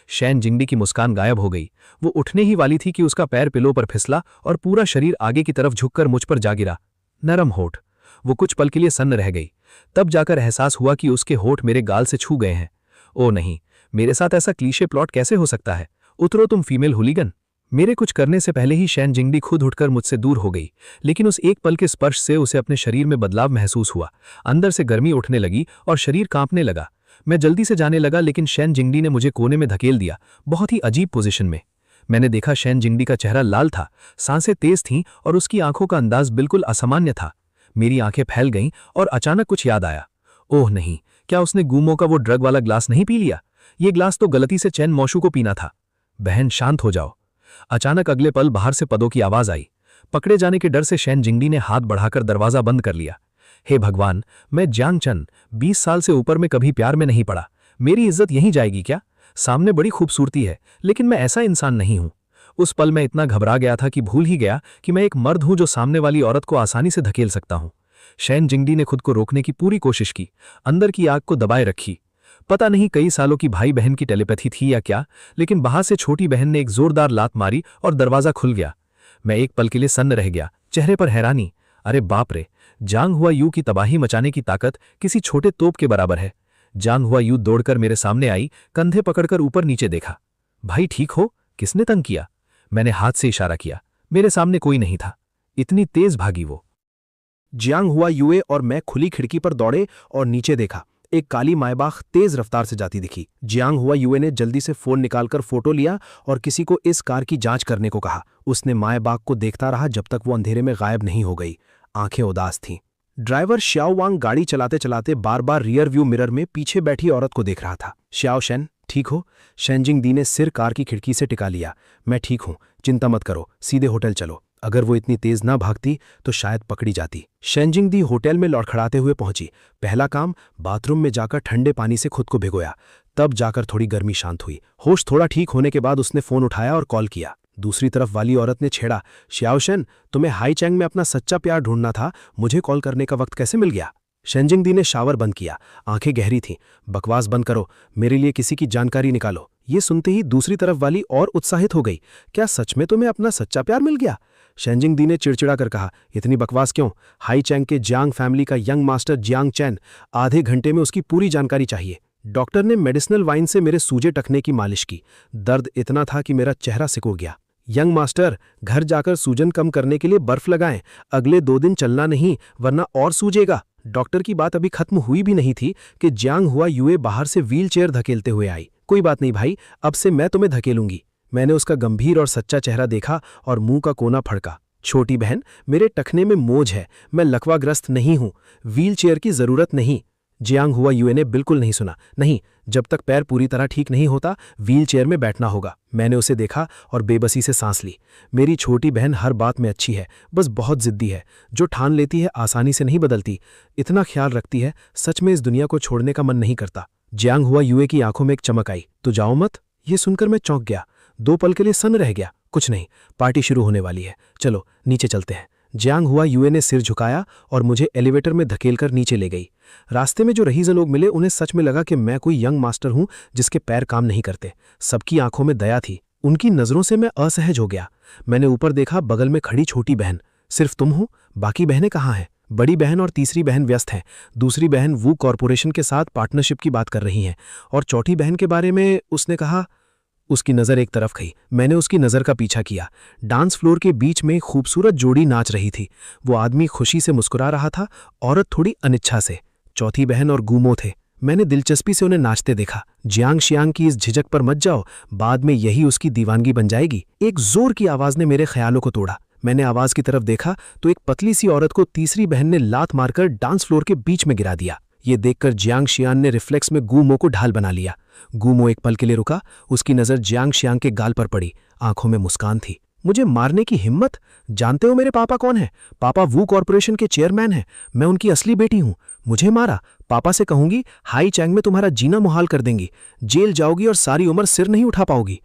शैन जिंगडी की मुस्कान गायब हो गई। वो उठने ही वाली थी कि उसका पैर पिलो पर फिसला और पूरा शरीर आगे की तरफ झुककर मुझ पर जा गिरा। नरम होठ। वो कुछ पल के लिए सन्न रह गई, तब जाकर एहसास हुआ कि उसके होठ मेरे गाल से छू गए हैं। ओ नहीं, मेरे साथ ऐसा क्लीशे प्लॉट कैसे हो सकता है? उतरो तुम फीमेल हुलीगन। मेरे कुछ करने से पहले ही शैन जिंगडी खुद उठकर मुझसे दूर हो गई, लेकिन उस एक पल के स्पर्श से उसे अपने शरीर में बदलाव महसूस हुआ। अंदर से गर्मी उठने लगी और शरीर कांपने लगा। मैं जल्दी से जाने लगा, लेकिन शैन जिंगडी ने मुझे कोने में धकेल दिया, बहुत ही अजीब पोजीशन में। मैंने देखा शैन जिंगडी का चेहरा लाल था, सांसें तेज थीं और उसकी आंखों का अंदाज बिल्कुल असामान्य था। मेरी आंखें फैल गईं और अचानक कुछ याद आया। ओह नहीं, क्या उसने गूमो का वो ड्रग वाला ग्लास नहीं पी लिया? ये ग्लास तो गलती से चैन मौशू को पीना था। बहन शांत हो जाओ। अचानक अगले पल बाहर से पदों की आवाज आई। पकड़े जाने के डर से शैन जिंगडी ने हाथ बढ़ाकर दरवाजा बंद कर लिया। हे भगवान, मैं जियांग चन, 20 साल से ऊपर में कभी प्यार में नहीं पड़ा। मेरी इज्जत यहीं जाएगी क्या? सामने बड़ी खूबसूरती है, लेकिन मैं ऐसा इंसान नहीं हूं। उस पल मैं इतना घबरा गया था कि भूल ही गया कि मैं एक मर्द हूं जो सामने वाली औरत को आसानी से धकेल सकता हूं। शैन जिंगडी ने खुद को रोकने की पूरी कोशिश की, अंदर की आग को दबाए रखी। पता नहीं कई सालों की भाई बहन की टेलीपैथी थी या क्या, लेकिन बाहर से छोटी बहन ने एक जोरदार लात मारी और दरवाजा खुल गया। मैं एक पल के लिए सन्न रह गया, चेहरे पर हैरानी। अरे बाप रे, जांग हुआ यू की तबाही मचाने की ताकत किसी छोटे तोप के बराबर है। जांग हुआ यू दौड़कर मेरे सामने आई, कंधे पकड़कर ऊपर नीचे देखा। भाई ठीक हो? किसने तंग किया? मैंने हाथ से इशारा किया। मेरे सामने कोई नहीं था। इतनी तेज भागी वो। जियांग हुआ यूए और मैं खुली खिड़की पर दौड़े और नीचे देखा। एक काली मायबाख तेज रफ्तार से जाती दिखी। जियांग हुआ यूए ने जल्दी से फोन निकालकर फोटो लिया और किसी को इस कार की जांच करने को कहा। उसने मायबाख को देखता रहा जब तक वो अंधेरे में गायब नहीं हो गई। आंखें उदास थीं। ड्राइवर श्याओ वांग गाड़ी चलाते चलाते बार बार रियर व्यू मिरर में पीछे बैठी औरत को देख रहा था। श्याओ शैन, ठीक हो? शैन जिंगडी ने सिर कार की खिड़की से टिका लिया। मैं ठीक हूं, चिंता मत करो, सीधे होटल चलो। अगर वो इतनी तेज ना भागती तो शायद पकड़ी जाती। शैन जिंगडी होटल में लड़खड़ाते हुए पहुंची। पहला काम, बाथरूम में जाकर ठंडे पानी से खुद को भिगोया। तब जाकर थोड़ी गर्मी शांत हुई। होश थोड़ा ठीक होने के बाद उसने फोन उठाया और कॉल किया। दूसरी तरफ वाली औरत ने छेड़ा, श्याओ शैन, तुम्हें हाई चैंग में अपना सच्चा प्यार ढूंढना था, मुझे कॉल करने का वक्त कैसे मिल गया? शैन जिंगडी ने शावर बंद किया, आंखें गहरी थीं। बकवास बंद करो, मेरे लिए किसी की जानकारी निकालो। ये सुनते ही दूसरी तरफ वाली और उत्साहित हो गई। क्या सच में तुम्हें अपना सच्चा प्यार मिल गया? शैन जिंगडी ने चिड़चिड़ा कर कहा, इतनी बकवास क्यों? हाई चैंग के जियांग फैमिली का यंग मास्टर जियांग चैन, आधे घंटे में उसकी पूरी जानकारी चाहिए। डॉक्टर ने मेडिसिनल वाइन से मेरे सूजे टखने की मालिश की। दर्द इतना था कि मेरा चेहरा सिकुड़ गया। यंग मास्टर, घर जाकर सूजन कम करने के लिए बर्फ लगाएं। अगले 2 दिन चलना नहीं, वरना और सूजेगा। डॉक्टर की बात अभी खत्म हुई भी नहीं थी कि जियांग हुआ यूए बाहर से व्हील चेयर धकेलते हुए आई। कोई बात नहीं भाई, अब से मैं तुम्हें धकेलूंगी। मैंने उसका गंभीर और सच्चा चेहरा देखा और मुंह का कोना फड़का। छोटी बहन, मेरे टखने में मोज है, मैं लकवाग्रस्त नहीं हूं, व्हील चेयर की जरूरत नहीं। जियांग हुआ यूए ने बिल्कुल नहीं सुना। नहीं, जब तक पैर पूरी तरह ठीक नहीं होता व्हील चेयर में बैठना होगा। मैंने उसे देखा और बेबसी से सांस ली। मेरी छोटी बहन हर बात में अच्छी है, बस बहुत जिद्दी है। जो ठान लेती है आसानी से नहीं बदलती। इतना ख्याल रखती है, सच में इस दुनिया को छोड़ने का मन नहीं करता। जियांग हुआ यूए की आंखों में एक चमक आई। तो जाओ मत। ये सुनकर मैं चौंक गया। 2 पल के लिए सन्न रह गया। कुछ नहीं, पार्टी शुरू होने वाली है, चलो नीचे चलते हैं। जियांग हुआ यूए ने सिर झुकाया और मुझे एलिवेटर में धकेलकर नीचे ले गई। रास्ते में जो रहीज़न लोग मिले, उन्हें सच में लगा कि मैं कोई यंग मास्टर हूं जिसके पैर काम नहीं करते। सबकी आंखों में दया थी। उनकी नज़रों से मैं असहज हो गया। मैंने ऊपर देखा, बगल में खड़ी छोटी बहन। सिर्फ तुम हो? बाकी बहनें कहाँ हैं? बड़ी बहन और तीसरी बहन व्यस्त हैं। दूसरी बहन वू कॉरपोरेशन के साथ पार्टनरशिप की बात कर रही हैं। और चौथी बहन के बारे में उसने कहा। उसकी नज़र एक तरफ गई। मैंने उसकी नज़र का पीछा किया। डांस फ्लोर के बीच में खूबसूरत जोड़ी नाच रही थी। वो आदमी खुशी से मुस्कुरा रहा था, औरत थोड़ी अनिच्छा से। चौथी बहन और गूमो थे। मैंने दिलचस्पी से उन्हें नाचते देखा। जियांग शियांग की इस झिझक पर मत जाओ, बाद में यही उसकी दीवानगी बन जाएगी। एक जोर की आवाज़ ने मेरे ख्यालों को तोड़ा। मैंने आवाज़ की तरफ देखा तो एक पतली सी औरत को तीसरी बहन ने लात मारकर डांस फ्लोर के बीच में गिरा दिया। ये देखकर जियांग शियान ने रिफ्लेक्स में गूमो को ढाल बना लिया। गूमो एक पल के लिए रुका, उसकी नज़र जियांग शियांग के गाल पर पड़ी, आंखों में मुस्कान थी। मुझे मारने की हिम्मत? जानते हो मेरे पापा कौन है? पापा वू कॉर्पोरेशन के चेयरमैन हैं। मैं उनकी असली बेटी हूं। मुझे मारा? पापा से कहूंगी हाई चैंग में तुम्हारा जीना मुहाल कर देंगी, जेल जाओगी और सारी उम्र सिर नहीं उठा पाओगी।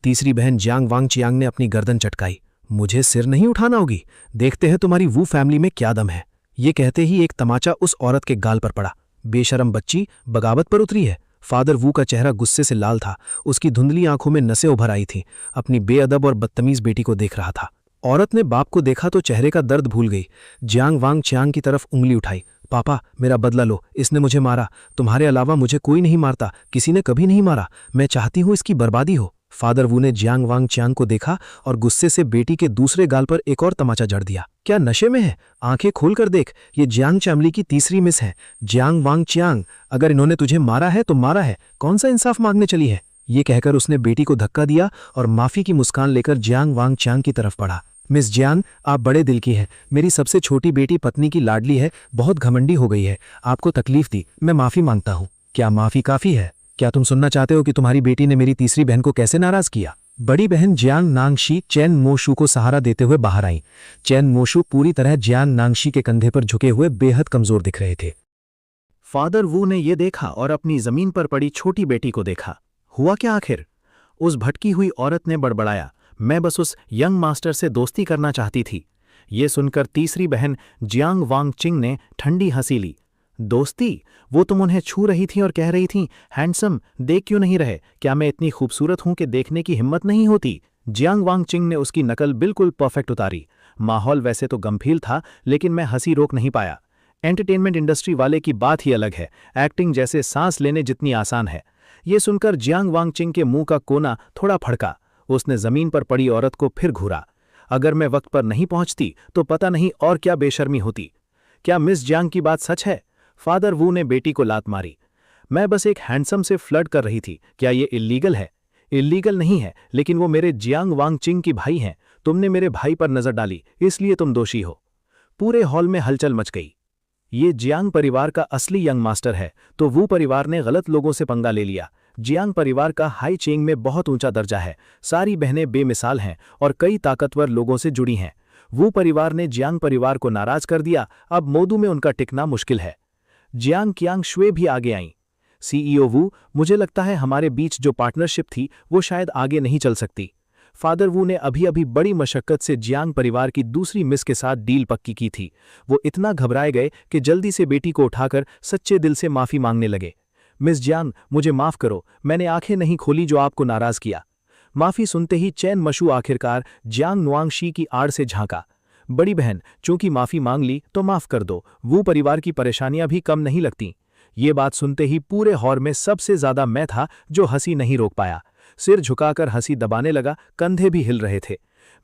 तीसरी बहन जियांग वांग चियांग ने अपनी गर्दन चटकाई। मुझे सिर नहीं उठाना होगी, देखते हैं तुम्हारी वू फैमिली में क्या दम है। ये कहते ही एक तमाचा उस औरत के गाल पर पड़ा। बेशरम बच्ची, बगावत पर उतरी है। फादर वू का चेहरा गुस्से से लाल था, उसकी धुंधली आंखों में नसें उभर आई थीं। अपनी बेअदब और बदतमीज बेटी को देख रहा था। औरत ने बाप को देखा तो चेहरे का दर्द भूल गई। जियांग वांग चियांग की तरफ उंगली उठाई। पापा, मेरा बदला लो, इसने मुझे मारा। तुम्हारे अलावा मुझे कोई नहीं मारता, किसी ने कभी नहीं मारा। मैं चाहती हूं इसकी बर्बादी हो। फादर वू ने जियांग वांग चियांग को देखा और गुस्से से बेटी के दूसरे गाल पर एक और तमाचा जड़ दिया। क्या नशे में है? आंखें खोल कर देख, ये जियांग चैमली की तीसरी मिस है। जियांग वांग चियांग, अगर इन्होंने तुझे मारा है तो मारा है, कौन सा इंसाफ मांगने चली है? ये कहकर उसने बेटी को धक्का दिया और माफी की मुस्कान लेकर जियांग वांग चियांग की तरफ बढ़ा। मिस जियांग, आप बड़े दिल की हैं। मेरी सबसे छोटी बेटी पत्नी की लाडली है, बहुत घमंडी हो गई है, आपको तकलीफ दी, मैं माफी मांगता हूँ। क्या माफी काफी है? क्या तुम सुनना चाहते हो कि तुम्हारी बेटी ने मेरी तीसरी बहन को कैसे नाराज किया? बड़ी बहन जियांग नांगशी चैन मोशू को सहारा देते हुए बाहर आई। चैन मोशू पूरी तरह जियांग नांगशी के कंधे पर झुके हुए बेहद कमजोर दिख रहे थे। फादर वू ने ये देखा और अपनी जमीन पर पड़ी छोटी बेटी को देखा। हुआ क्या आखिर? उस भटकी हुई औरत ने बड़बड़ाया, मैं बस उस यंग मास्टर से दोस्ती करना चाहती थी। ये सुनकर तीसरी बहन जियांग वांग चिंग ने ठंडी हंसी ली। दोस्ती? वो तुम उन्हें छू रही थी और कह रही थी, हैंडसम, देख क्यों नहीं रहे? क्या मैं इतनी खूबसूरत हूं कि देखने की हिम्मत नहीं होती? जियांग वांग चिंग ने उसकी नकल बिल्कुल परफेक्ट उतारी। माहौल वैसे तो गंभीर था, लेकिन मैं हंसी रोक नहीं पाया। एंटरटेनमेंट इंडस्ट्री वाले की बात ही अलग है, एक्टिंग जैसे सांस लेने जितनी आसान है। ये सुनकर जियांग वांग चिंग के मुंह का कोना थोड़ा फड़का। उसने जमीन पर पड़ी औरत को फिर घूरा। अगर मैं वक्त पर नहीं पहुंचती तो पता नहीं और क्या बेशर्मी होती। क्या मिस जियांग की बात सच है? फादर वू ने बेटी को लात मारी। मैं बस एक हैंडसम से फ्लर्ट कर रही थी, क्या ये इल्लीगल है? इल्लीगल नहीं है, लेकिन वो मेरे जियांग वांग चिंग की भाई हैं। तुमने मेरे भाई पर नजर डाली, इसलिए तुम दोषी हो। पूरे हॉल में हलचल मच गई। ये जियांग परिवार का असली यंग मास्टर है, तो वू परिवार ने गलत लोगों से पंगा ले लिया। जियांग परिवार का हाई चेंग में बहुत ऊंचा दर्जा है, सारी बहनें बेमिसाल हैं और कई ताकतवर लोगों से जुड़ी हैं। वू परिवार ने जियांग परिवार को नाराज कर दिया, अब मोदू में उनका टिकना मुश्किल है। जियांग कियांग शुए भी आगे आईं। सीईओ वू, मुझे लगता है हमारे बीच जो पार्टनरशिप थी वो शायद आगे नहीं चल सकती। फादर वू ने अभी अभी बड़ी मशक्कत से जियांग परिवार की दूसरी मिस के साथ डील पक्की की थी। वो इतना घबराए गए कि जल्दी से बेटी को उठाकर सच्चे दिल से माफी मांगने लगे। मिस जियांग, मुझे माफ करो, मैंने आंखें नहीं खोली जो आपको नाराज किया। माफी सुनते ही चैन मशू आखिरकार जियांग नुआंगशी की आड़ से झांका। बड़ी बहन, चूंकि माफी मांग ली तो माफ कर दो, वो परिवार की परेशानियां भी कम नहीं लगती। ये बात सुनते ही पूरे हॉल में सबसे ज्यादा मैं था जो हंसी नहीं रोक पाया। सिर झुकाकर हंसी दबाने लगा, कंधे भी हिल रहे थे।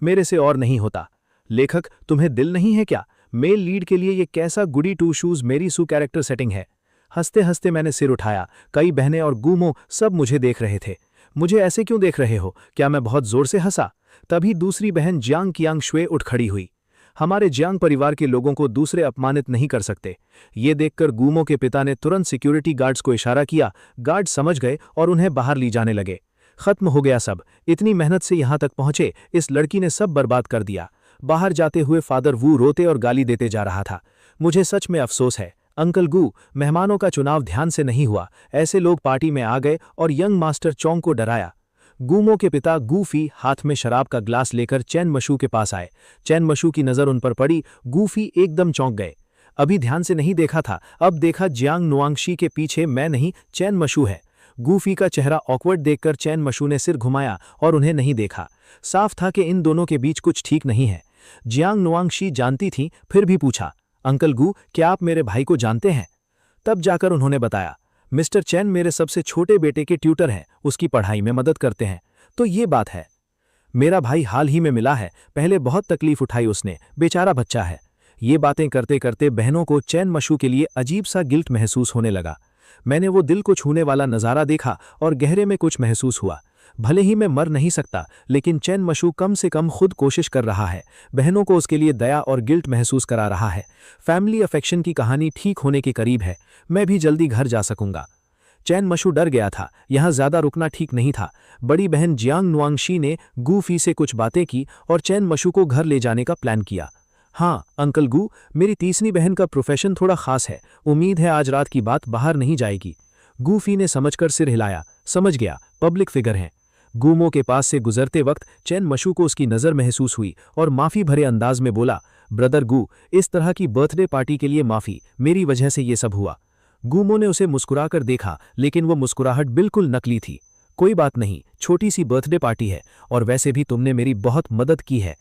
मेरे से और नहीं होता। लेखक, तुम्हें दिल नहीं है क्या? मेल लीड के लिए ये कैसा गुडी टू शूज मेरी सू कैरेक्टर सेटिंग है। हंसते हंसते मैंने सिर उठाया। कई बहनें और गूमो सब मुझे देख रहे थे। मुझे ऐसे क्यों देख रहे हो? क्या मैं बहुत जोर से हंसा? तभी दूसरी बहन जियांग कियांग शुए उठ खड़ी हुई। हमारे जियांग परिवार के लोगों को दूसरे अपमानित नहीं कर सकते। ये देखकर गूमो के पिता ने तुरंत सिक्योरिटी गार्ड्स को इशारा किया। गार्ड समझ गए और उन्हें बाहर ले जाने लगे। खत्म हो गया सब। इतनी मेहनत से यहां तक पहुंचे, इस लड़की ने सब बर्बाद कर दिया। बाहर जाते हुए फादर वू रोते और गाली देते जा रहा था। मुझे सच में अफसोस है अंकल गू, मेहमानों का चुनाव ध्यान से नहीं हुआ। ऐसे लोग पार्टी में आ गए और यंग मास्टर चोंग को डराया। गूमो के पिता गूफी हाथ में शराब का ग्लास लेकर चैन मशू के पास आए। चैन मशू की नजर उन पर पड़ी। गूफी एकदम चौंक गए। अभी ध्यान से नहीं देखा था, अब देखा जियांग नुआंगशी के पीछे मैं नहीं चैन मशू है। गूफी का चेहरा ऑकवर्ड देखकर चैन मशू ने सिर घुमाया और उन्हें नहीं देखा। साफ था कि इन दोनों के बीच कुछ ठीक नहीं है। जियांग नुआंगशी जानती थी, फिर भी पूछा, अंकल गू, क्या आप मेरे भाई को जानते हैं? तब जाकर उन्होंने बताया, मिस्टर चैन मेरे सबसे छोटे बेटे के ट्यूटर हैं, उसकी पढ़ाई में मदद करते हैं। तो ये बात है। मेरा भाई हाल ही में मिला है, पहले बहुत तकलीफ उठाई उसने, बेचारा बच्चा है। ये बातें करते करते बहनों को चैन मशू के लिए अजीब सा गिल्ट महसूस होने लगा। मैंने वो दिल को छूने वाला नज़ारा देखा और गहरे में कुछ महसूस हुआ। भले ही मैं मर नहीं सकता, लेकिन चैन मशू कम से कम खुद कोशिश कर रहा है, बहनों को उसके लिए दया और गिल्ट महसूस करा रहा है। फैमिली अफेक्शन की कहानी ठीक होने के करीब है, मैं भी जल्दी घर जा सकूंगा। चैन मशू डर गया था, यहां ज्यादा रुकना ठीक नहीं था। बड़ी बहन जियांग नुआंगशी ने गू फी से कुछ बातें की और चैन मशू को घर ले जाने का प्लान किया। हाँ अंकल गू, मेरी तीसरी बहन का प्रोफेशन थोड़ा खास है, उम्मीद है आज रात की बात बाहर नहीं जाएगी। गू फी ने समझकर सिर हिलाया, समझ गया, पब्लिक फिगर हैं। गूमो के पास से गुजरते वक्त चैन मशू को उसकी नज़र महसूस हुई और माफ़ी भरे अंदाज में बोला, ब्रदर गू, इस तरह की बर्थडे पार्टी के लिए माफ़ी, मेरी वजह से ये सब हुआ। गूमो ने उसे मुस्कुराकर देखा, लेकिन वो मुस्कुराहट बिल्कुल नकली थी। कोई बात नहीं, छोटी सी बर्थडे पार्टी है, और वैसे भी तुमने मेरी बहुत मदद की है।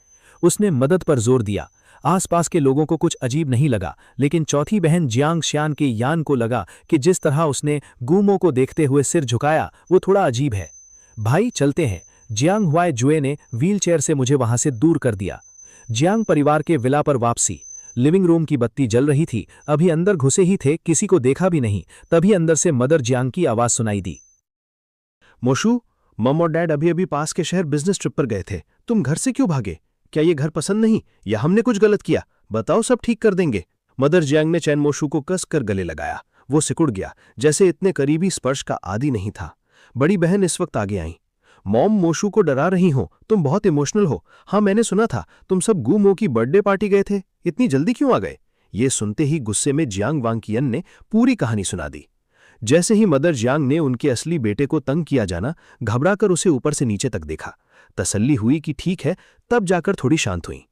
उसने मदद पर जोर दिया। आसपास के लोगों को कुछ अजीब नहीं लगा, लेकिन चौथी बहन जियांग श्यान के यान को लगा कि जिस तरह उसने गूमो को देखते हुए सिर झुकाया वो थोड़ा अजीब है। भाई चलते हैं, जियांग हुआए जुए ने व्हीलचेयर से मुझे वहां से दूर कर दिया। जियांग परिवार के विला पर वापसी। लिविंग रूम की बत्ती जल रही थी, अभी अंदर घुसे ही थे, किसी को देखा भी नहीं, तभी अंदर से मदर जियांग की आवाज सुनाई दी। मोशू, मम और डैड अभी अभी पास के शहर बिजनेस ट्रिप पर गए थे, तुम घर से क्यों भागे? क्या ये घर पसंद नहीं, या हमने कुछ गलत किया? बताओ, सब ठीक कर देंगे। मदर जियांग ने चैन मोशू को कस कर गले लगाया। वो सिकुड़ गया, जैसे इतने करीबी स्पर्श का आदी नहीं था। बड़ी बहन इस वक्त आगे आई। मॉम, मोशू को डरा रही हो, तुम बहुत इमोशनल हो। हाँ, मैंने सुना था तुम सब गूमो की बर्थडे पार्टी गए थे, इतनी जल्दी क्यों आ गए? ये सुनते ही गुस्से में जियांग वांगकियन ने पूरी कहानी सुना दी। जैसे ही मदर जियांग ने उनके असली बेटे को तंग किया जाना, घबराकर उसे ऊपर से नीचे तक देखा। तसल्ली हुई कि ठीक है, तब जाकर थोड़ी शांत हुई।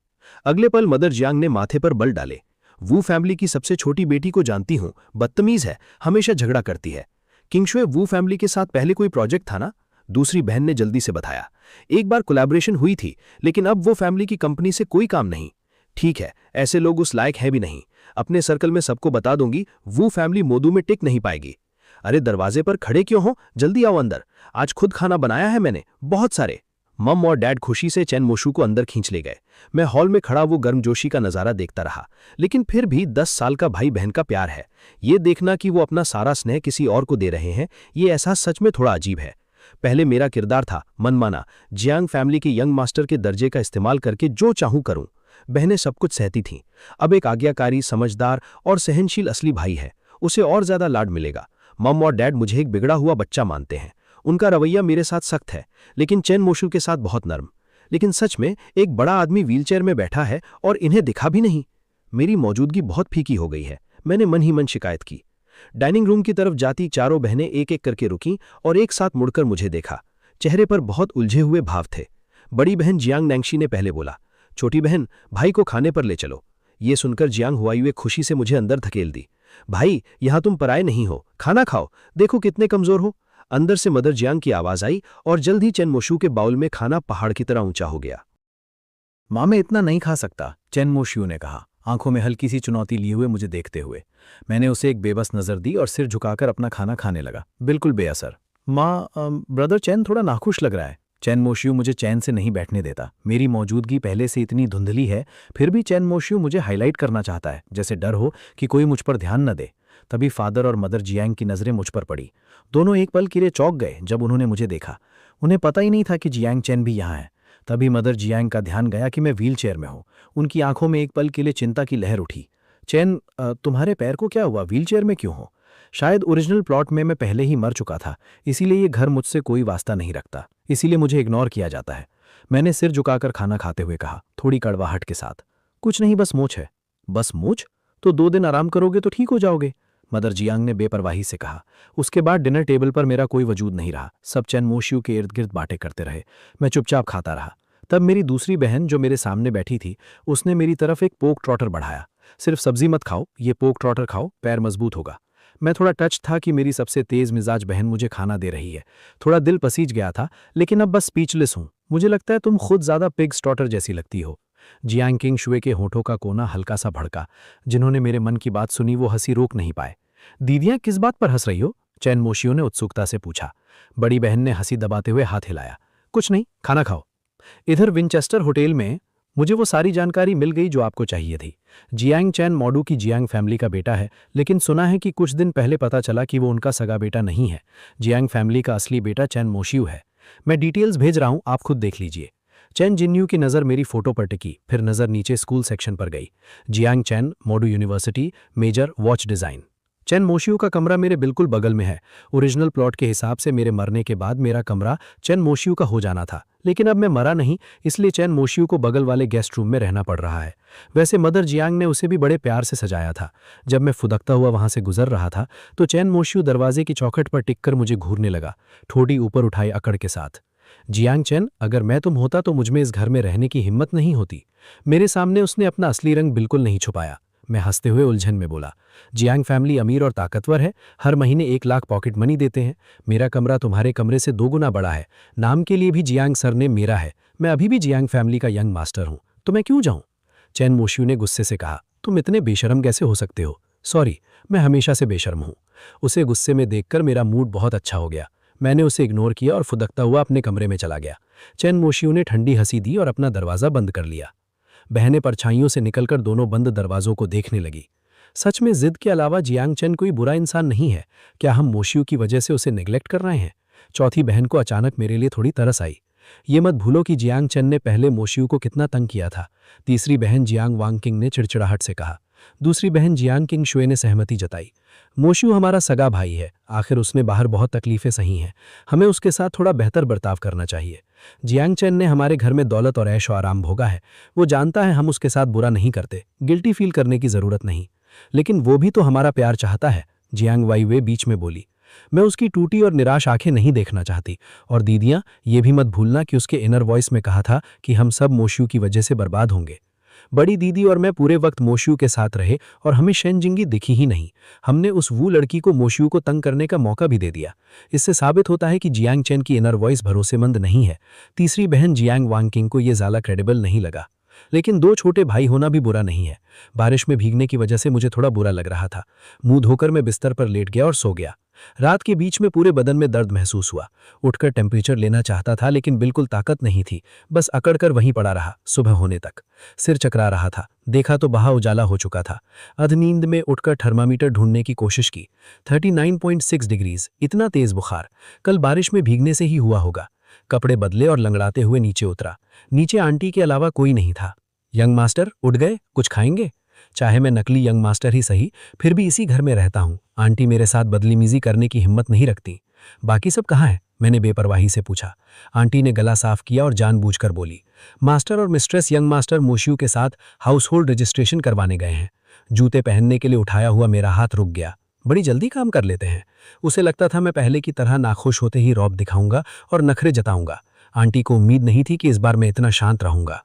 अगले पल मदर जियांग ने माथे पर बल डाले। वू फैमिली की सबसे छोटी बेटी को जानती हूं, बदतमीज है, हमेशा झगड़ा करती है। किंगशुए वू फैमिली के साथ पहले कोई प्रोजेक्ट था ना? दूसरी बहन ने जल्दी से बताया। एक बार कोलैबोरेशन हुई थी, लेकिन अब वो फैमिली की कंपनी से कोई काम नहीं। ठीक है, ऐसे लोग उस लायक है भी नहीं। अपने सर्कल में सबको बता दूंगी, वो फैमिली मोदू में टिक नहीं पाएगी। अरे दरवाजे पर खड़े क्यों हो, जल्दी आओ अंदर, आज खुद खाना बनाया है मैंने, बहुत सारे। मम और डैड खुशी से चैन मोशू को अंदर खींच ले गए। मैं हॉल में खड़ा वो गर्मजोशी का नजारा देखता रहा, लेकिन फिर भी 10 साल का भाई बहन का प्यार है, ये देखना कि वो अपना सारा स्नेह किसी और को दे रहे हैं, ये एहसास सच में थोड़ा अजीब है। पहले मेरा किरदार था मनमाना, जियांग फैमिली के यंग मास्टर के दर्जे का इस्तेमाल करके जो चाहूं करूं। बहनें सब कुछ सहती थीं। अब एक आज्ञाकारी, समझदार और सहनशील असली भाई है, उसे और ज्यादा लाड मिलेगा। मम और डैड मुझे एक बिगड़ा हुआ बच्चा मानते हैं। उनका रवैया मेरे साथ सख्त है, लेकिन चैन मोशू के साथ बहुत नर्म। लेकिन सच में एक बड़ा आदमी व्हीलचेयर में बैठा है और इन्हें दिखा भी नहीं। मेरी मौजूदगी बहुत फीकी हो गई है, मैंने मन ही मन शिकायत की। डाइनिंग रूम की तरफ जाती चारों बहनें एक एक करके रुकीं और एक साथ मुड़कर मुझे देखा। चेहरे पर बहुत उलझे हुए भाव थे। बड़ी बहन जियांग नैंगशी ने पहले बोला, छोटी बहन, भाई को खाने पर ले चलो। ये सुनकर जियांग हुआयुए खुशी से मुझे अंदर धकेल दी। भाई, यहां तुम पराए नहीं हो, खाना खाओ, देखो कितने कमजोर हो। अंदर से मदर जियांग की आवाज आई और जल्द ही चैन मोशू के बाउल में खाना पहाड़ की तरह ऊंचा हो गया। मां, मैं इतना नहीं खा सकता, चैन मोशू ने कहा, आंखों में हल्की सी चुनौती लिए हुए मुझे देखते हुए। मैंने उसे एक बेबस नजर दी और सिर झुकाकर अपना खाना खाने लगा, बिल्कुल बेअसर। माँ, ब्रदर चैन थोड़ा नाखुश लग रहा है। चैन मोशू मुझे चैन से नहीं बैठने देता। मेरी मौजूदगी पहले से इतनी धुंधली है, फिर भी चैन मोशू मुझे हाईलाइट करना चाहता है, जैसे डर हो कि कोई मुझ पर ध्यान न दे। तभी फादर और मदर जियांग की नजरें मुझ पर पड़ी। दोनों एक पल के लिए चौंक गए जब उन्होंने मुझे देखा। उन्हें पता ही नहीं था कि जियांग चैन भी यहाँ है। तभी मदर जियांग का ध्यान गया कि मैं व्हीलचेयर में हूँ। उनकी आंखों में एक पल के लिए चिंता की लहर उठी। चैन, तुम्हारे पैर को क्या हुआ, व्हीलचेयर में क्यों हो? शायद ओरिजिनल प्लॉट में मैं पहले ही मर चुका था, इसीलिए ये घर मुझसे कोई वास्ता नहीं रखता, इसीलिए मुझे इग्नोर किया जाता है। मैंने सिर झुकाकर खाना खाते हुए कहा, थोड़ी कड़वाहट के साथ। कुछ नहीं, बस मूंछ है। बस मूंछ? तो 2 दिन आराम करोगे तो ठीक हो जाओगे, मदर जियांग ने बेपरवाही से कहा। उसके बाद डिनर टेबल पर मेरा कोई वजूद नहीं रहा। सब चैन मोशू के इर्द गिर्द बातें करते रहे। मैं चुपचाप खाता रहा। तब मेरी दूसरी बहन जो मेरे सामने बैठी थी, उसने मेरी तरफ एक पोक ट्रॉटर बढ़ाया। सिर्फ सब्जी मत खाओ, ये पोक ट्रॉटर खाओ, पैर मजबूत होगा। मैं थोड़ा टच था कि मेरी सबसे तेज मिजाज बहन मुझे खाना दे रही है। थोड़ा दिल पसीज गया था, लेकिन अब बस स्पीचलेस हूं। मुझे लगता है तुम खुद ज्यादा पिग स्टॉटर जैसी लगती हो। जियांग किंगशुए के होठों का कोना हल्का सा भड़का। जिन्होंने मेरे मन की बात सुनी वो हंसी रोक नहीं पाए। दीदियां, किस बात पर हंस रही हो? चैन मोशियो ने उत्सुकता से पूछा। बड़ी बहन ने हंसी दबाते हुए हाथ हिलाया। कुछ नहीं, खाना खाओ। इधर विंचेस्टर होटल में मुझे वो सारी जानकारी मिल गई जो आपको चाहिए थी। जियांग चैन मॉडू की जियांग फैमिली का बेटा है, लेकिन सुना है कि कुछ दिन पहले पता चला कि वो उनका सगा बेटा नहीं है। जियांग फैमिली का असली बेटा चैन मोशियो है। मैं डिटेल्स भेज रहा हूं, आप खुद देख लीजिए। चैन जिन्यू की नज़र मेरी फोटो पर टिकी, फिर नज़र नीचे स्कूल सेक्शन पर गई। जियांग चैन, मोडू यूनिवर्सिटी, मेजर, वॉच डिज़ाइन। चैन मोशियू का कमरा मेरे बिल्कुल बगल में है। ओरिजिनल प्लॉट के हिसाब से मेरे मरने के बाद मेरा कमरा चैन मोशियू का हो जाना था, लेकिन अब मैं मरा नहीं, इसलिए चैन मोशियू को बगल वाले गेस्ट रूम में रहना पड़ रहा है। वैसे मदर जियांग ने उसे भी बड़े प्यार से सजाया था। जब मैं फुदकता हुआ वहां से गुजर रहा था तो चैन मोशियू दरवाजे की चौखट पर टिककर मुझे घूरने लगा, ठोड़ी ऊपर उठाई अकड़ के साथ। जियांग चैन, अगर मैं तुम होता तो मुझमें इस घर में रहने की हिम्मत नहीं होती। मेरे सामने उसने अपना असली रंग बिल्कुल नहीं छुपाया। मैं हंसते हुए उलझन में बोला, जियांग फैमिली अमीर और ताकतवर है, हर महीने 1 लाख पॉकेट मनी देते हैं। मेरा कमरा तुम्हारे कमरे से 2 गुना बड़ा है। नाम के लिए भी जियांग सरनेम मेरा है। मैं अभी भी जियांग फैमिली का यंग मास्टर हूं, तो मैं क्यों जाऊं? चैन मोशियू ने गुस्से से कहा, तुम इतने बेशर्म कैसे हो सकते हो? सॉरी, मैं हमेशा से बेशर्म हूं। उसे गुस्से में देखकर मेरा मूड बहुत अच्छा हो गया। मैंने उसे इग्नोर किया और फुदकता हुआ अपने कमरे में चला गया। चैन मोशियू ने ठंडी हंसी दी और अपना दरवाज़ा बंद कर लिया। बहनें परछाइयों से निकलकर दोनों बंद दरवाजों को देखने लगी। सच में जिद के अलावा जियांग चैन कोई बुरा इंसान नहीं है। क्या हम मोशियू की वजह से उसे नेग्लेक्ट कर रहे हैं? चौथी बहन को अचानक मेरे लिए थोड़ी तरस आई। ये मत भूलो कि जियांग चैन ने पहले मोशियू को कितना तंग किया था। तीसरी बहन जियांग वांगकिंग ने चिड़चिड़ाहट से कहा। दूसरी बहन जियांग किंग शुए ने सहमति जताई। मोशियू हमारा सगा भाई है, आखिर उसने बाहर बहुत तकलीफें सही हैं, हमें उसके साथ थोड़ा बेहतर बर्ताव करना चाहिए। जियांग चैन ने हमारे घर में दौलत और ऐश और आराम भोगा है, वो जानता है हम उसके साथ बुरा नहीं करते, गिल्टी फील करने की जरूरत नहीं। लेकिन वो भी तो हमारा प्यार चाहता है, जियांग वाईवे बीच में बोली। मैं उसकी टूटी और निराश आंखें नहीं देखना चाहती। और दीदियां, ये भी मत भूलना कि उसके इनर वॉइस में कहा था कि हम सब मोशियू की वजह से बर्बाद होंगे। बड़ी दीदी और मैं पूरे वक्त मोशियू के साथ रहे और हमें शेनजिंगी दिखी ही नहीं। हमने उस वो लड़की को मोशियू को तंग करने का मौका भी दे दिया। इससे साबित होता है कि जियांग चैन की इनर वॉइस भरोसेमंद नहीं है। तीसरी बहन जियांग वांगकिंग को यह ज़्यादा क्रेडिबल नहीं लगा। लेकिन 2 छोटे भाई होना भी बुरा नहीं है। बारिश में भीगने की वजह से मुझे थोड़ा बुरा लग रहा था। मुंह धोकर मैं बिस्तर पर लेट गया और सो गया। रात के बीच में पूरे बदन में दर्द महसूस हुआ। उठकर टेम्परेचर लेना चाहता था, लेकिन बिल्कुल ताकत नहीं थी। बस अकड़कर वहीं पड़ा रहा सुबह होने तक। सिर चकरा रहा था। देखा तो बाहर उजाला हो चुका था। अधनींद में उठकर थर्मामीटर ढूंढने की कोशिश की। 39.6 डिग्रीज, इतना तेज बुखार। कल बारिश में भीगने से ही हुआ होगा। कपड़े बदले और लंगड़ाते हुए नीचे उतरा। नीचे आंटी के अलावा कोई नहीं था। यंग मास्टर, उठ गए? कुछ खाएंगे? चाहे मैं नकली यंग मास्टर ही सही, फिर भी इसी घर में रहता हूं। आंटी मेरे साथ बदतमीजी करने की हिम्मत नहीं रखती। बाकी सब कहाँ हैं? मैंने बेपरवाही से पूछा। आंटी ने गला साफ किया और जानबूझकर बोली, मास्टर और मिस्ट्रेस यंग मास्टर मोशियू के साथ हाउस होल्ड रजिस्ट्रेशन करवाने गए हैं। जूते पहनने के लिए उठाया हुआ मेरा हाथ रुक गया। बड़ी जल्दी काम कर लेते हैं। उसे लगता था मैं पहले की तरह नाखुश होते ही रौब दिखाऊंगा और नखरे जताऊंगा। आंटी को उम्मीद नहीं थी कि इस बार मैं इतना शांत रहूंगा।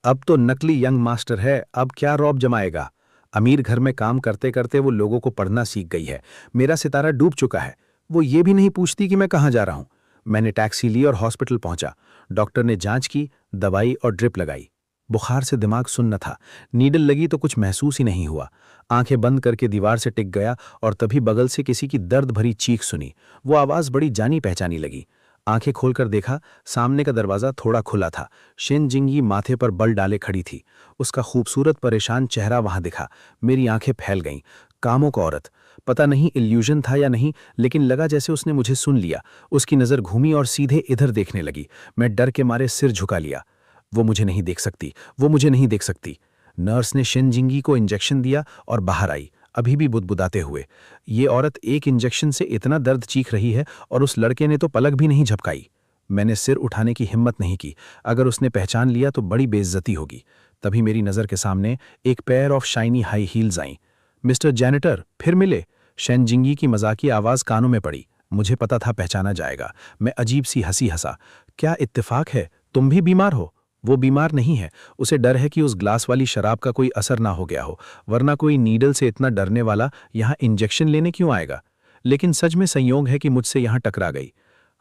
अब तो नकली यंग मास्टर है, अब क्या रौब जमाएगा? अमीर घर में काम करते करते वो लोगों को पढ़ना सीख गई है। मेरा सितारा डूब चुका है। वो ये भी नहीं पूछती कि मैं कहाँ जा रहा हूँ। मैंने टैक्सी ली और हॉस्पिटल पहुंचा। डॉक्टर ने जांच की, दवाई और ड्रिप लगाई। बुखार से दिमाग सुन्न था। नीडल लगी तो कुछ महसूस ही नहीं हुआ। आंखें बंद करके दीवार से टिक गया और तभी बगल से किसी की दर्द भरी चीख सुनी। वो आवाज़ बड़ी जानी पहचानी लगी। आंखें खोलकर देखा, सामने का दरवाजा थोड़ा खुला था। शेनजिंगी माथे पर बल डाले खड़ी थी। उसका खूबसूरत परेशान चेहरा वहां दिखा। मेरी आंखें फैल गईं। कामों का औरत, पता नहीं इल्यूजन था या नहीं, लेकिन लगा जैसे उसने मुझे सुन लिया। उसकी नज़र घूमी और सीधे इधर देखने लगी। मैं डर के मारे सिर झुका लिया। वो मुझे नहीं देख सकती, वो मुझे नहीं देख सकती। नर्स ने शेनजिंगी को इंजेक्शन दिया और बाहर आई, अभी भी बुदबुदाते हुए। ये औरत एक इंजेक्शन से इतना दर्द चीख रही है और उस लड़के ने तो पलक भी नहीं झपकाई। मैंने सिर उठाने की हिम्मत नहीं की। अगर उसने पहचान लिया तो बड़ी बेइज्जती होगी। तभी मेरी नज़र के सामने एक pair of shiny high heels आईं। मिस्टर जैनेटर, फिर मिले। शेनजिंगी की मजाकिया आवाज़ कानों में पड़ी। मुझे पता था पहचाना जाएगा। मैं अजीब सी हंसी हंसा। क्या इत्तेफाक है, तुम भी बीमार हो? वो बीमार नहीं है। उसे डर है कि उस ग्लास वाली शराब का कोई असर ना हो गया हो, वरना कोई नीडल से इतना डरने वाला यहाँ इंजेक्शन लेने क्यों आएगा? लेकिन सच में संयोग है कि मुझसे यहाँ टकरा गई।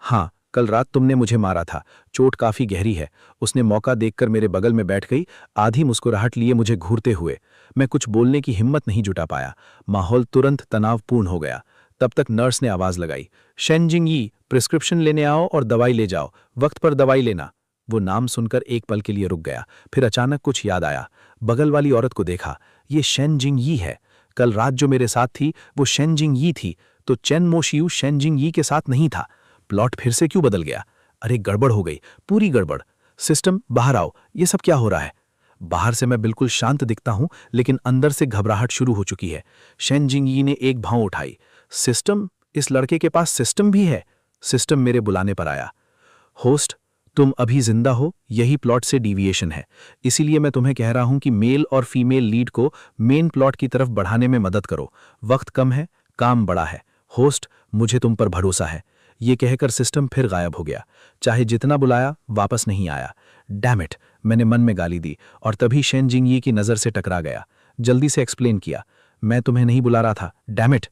हाँ, कल रात तुमने मुझे मारा था। चोट काफी गहरी है। उसने मौका देखकर मेरे बगल में बैठ गई, आधी मुस्कुराहट लिए मुझे घूरते हुए। मैं कुछ बोलने की हिम्मत नहीं जुटा पाया। माहौल तुरंत तनावपूर्ण हो गया। तब तक नर्स ने आवाज लगाई, शेनजिंगी, प्रिस्क्रिप्शन लेने आओ और दवाई ले जाओ, वक्त पर दवाई लेना। वो नाम सुनकर एक पल के लिए रुक गया, फिर अचानक कुछ याद आया। बगल वाली औरत को देखा। ये शेनजिंगी है। कल रात जो मेरे साथ थी वो शेनजिंगी थी, तो चेन मोशियू शेनजिंगी के साथ नहीं था। प्लॉट फिर से क्यों बदल गया? अरे गड़बड़ हो गई, पूरी गड़बड़। सिस्टम बाहर आओ, ये सब क्या हो रहा है? बाहर से मैं बिल्कुल शांत दिखता हूं, लेकिन अंदर से घबराहट शुरू हो चुकी है। शेन जिंगई ने एक भाव उठाई। सिस्टम? इस लड़के के पास सिस्टम भी है? सिस्टम मेरे बुलाने पर आया। होस्ट, तुम अभी जिंदा हो, यही प्लॉट से डिविएशन है। इसीलिए मैं तुम्हें कह रहा हूं कि मेल और फीमेल लीड को मेन प्लॉट की तरफ बढ़ाने में मदद करो। वक्त कम है, काम बड़ा है। होस्ट, मुझे तुम पर भरोसा है। ये कहकर सिस्टम फिर गायब हो गया। चाहे जितना बुलाया, वापस नहीं आया। डैम इट, मैंने मन में गाली दी और तभी शेन जिंगई की नज़र से टकरा गया। जल्दी से एक्सप्लेन किया, मैं तुम्हें नहीं बुला रहा था, डैम इट।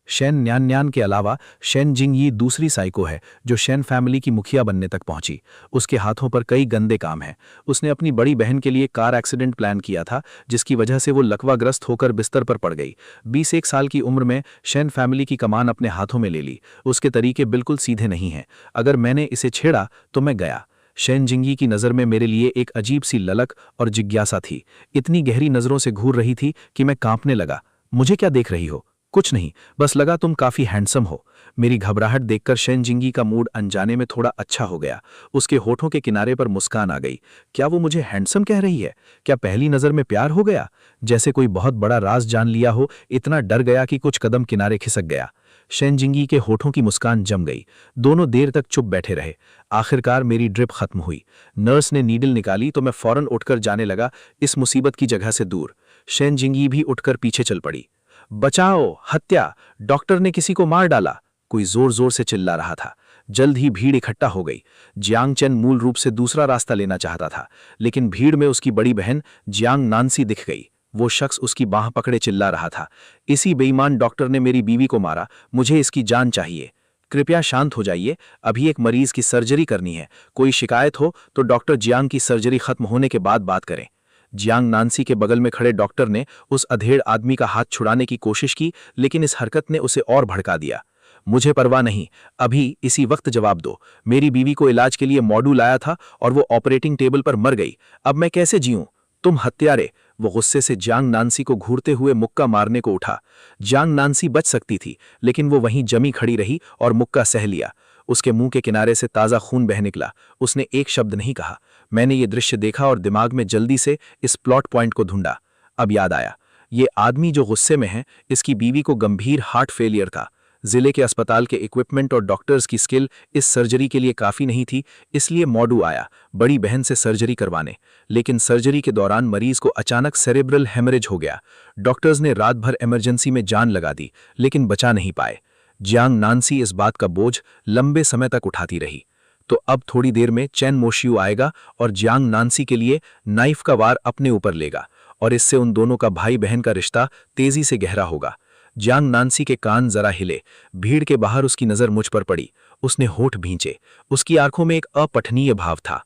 शेन न्यान न्यान के अलावा शेन जिंगई दूसरी साइको है जो शेन फैमिली की मुखिया बनने तक पहुंची। उसके हाथों पर कई गंदे काम हैं। उसने अपनी बड़ी बहन के लिए कार एक्सीडेंट प्लान किया था, जिसकी वजह से वो लकवाग्रस्त होकर बिस्तर पर पड़ गई। 21 साल की उम्र में शेन फैमिली की कमान अपने हाथों में ले ली। उसके तरीके बिल्कुल सीधे नहीं हैं। अगर मैंने इसे छेड़ा तो मैं गया। शेन जिंगई की नज़र में मेरे लिए एक अजीब सी ललक और जिज्ञासा थी। इतनी गहरी नज़रों से घूर रही थी कि मैं कांपने लगा। मुझे क्या देख रही हो? कुछ नहीं, बस लगा तुम काफी हैंडसम हो। मेरी घबराहट देखकर शेन जिंगई का मूड अनजाने में थोड़ा अच्छा हो गया। उसके होठों के किनारे पर मुस्कान आ गई। क्या वो मुझे हैंडसम कह रही है? क्या पहली नजर में प्यार हो गया? जैसे कोई बहुत बड़ा राज जान लिया हो, इतना डर गया कि कुछ कदम किनारे खिसक गया। शेन जिंगई के होठों की मुस्कान जम गई। दोनों देर तक चुप बैठे रहे। आखिरकार मेरी ड्रिप खत्म हुई। नर्स ने नीडल निकाली तो मैं फौरन उठकर जाने लगा, इस मुसीबत की जगह से दूर। शेन जिंगई भी उठकर पीछे चल पड़ी। बचाओ, हत्या, डॉक्टर ने किसी को मार डाला, कोई जोर जोर से चिल्ला रहा था। जल्द ही भीड़ इकट्ठा हो गई। जियांग चेन मूल रूप से दूसरा रास्ता लेना चाहता था, लेकिन भीड़ में उसकी बड़ी बहन जियांग नानसी दिख गई। वो शख्स उसकी बाह पकड़े चिल्ला रहा था, इसी बेईमान डॉक्टर ने मेरी बीवी को मारा, मुझे इसकी जान चाहिए। कृपया शांत हो जाइए, अभी एक मरीज की सर्जरी करनी है। कोई शिकायत हो तो डॉक्टर जियांग की सर्जरी खत्म होने के बाद बात करें। जियांग नानसी के बगल में खड़े डॉक्टर ने उस अधेड़ आदमी का हाथ छुड़ाने की कोशिश की, लेकिन इस हरकत ने उसे और भड़का दिया। मुझे परवाह नहीं, अभी इसी वक्त जवाब दो। मेरी बीवी को इलाज के लिए मॉड्यूल लाया था और वो ऑपरेटिंग टेबल पर मर गई। अब मैं कैसे जीऊं? तुम हत्यारे! वो गुस्से से जियांग नानसी को घूरते हुए मुक्का मारने को उठा। जियांग नानसी बच सकती थी, लेकिन वो वहीं जमी खड़ी रही और मुक्का सह लिया। उसके मुंह के किनारे से ताज़ा खून बह निकला। उसने एक शब्द नहीं कहा। मैंने ये दृश्य देखा और दिमाग में जल्दी से इस प्लॉट पॉइंट को ढूंढा। अब याद आया, ये आदमी जो गुस्से में है, इसकी बीवी को गंभीर हार्ट फेलियर था। जिले के अस्पताल के इक्विपमेंट और डॉक्टर्स की स्किल इस सर्जरी के लिए काफ़ी नहीं थी, इसलिए मॉडू आया बड़ी बहन से सर्जरी करवाने। लेकिन सर्जरी के दौरान मरीज को अचानक सेरेब्रल हेमरेज हो गया। डॉक्टर्स ने रात भर इमरजेंसी में जान लगा दी, लेकिन बचा नहीं पाए। जियांग नानसी इस बात का बोझ लंबे समय तक उठाती रही। तो अब थोड़ी देर में चैन मोशियू आएगा और जियांग नानसी के लिए नाइफ का वार अपने ऊपर लेगा, और इससे उन दोनों का भाई बहन का रिश्ता तेजी से गहरा होगा। जियांग नानसी के कान जरा हिले। भीड़ के बाहर उसकी नजर मुझ पर पड़ी। उसने होठ भींचे। उसकी आंखों में एक अपठनीय भाव था।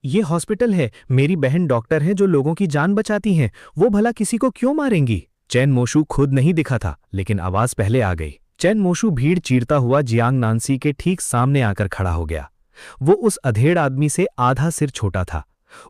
ये हॉस्पिटल है, मेरी बहन डॉक्टर है जो लोगों की जान बचाती हैं, वो भला किसी को क्यों मारेंगी? चैन मोशू खुद नहीं दिखा था, लेकिन आवाज पहले आ गई। चैन मोशू भीड़ चीरता हुआ जियांग नानसी के ठीक सामने आकर खड़ा हो गया। वो उस अधेड़ आदमी से आधा सिर छोटा था।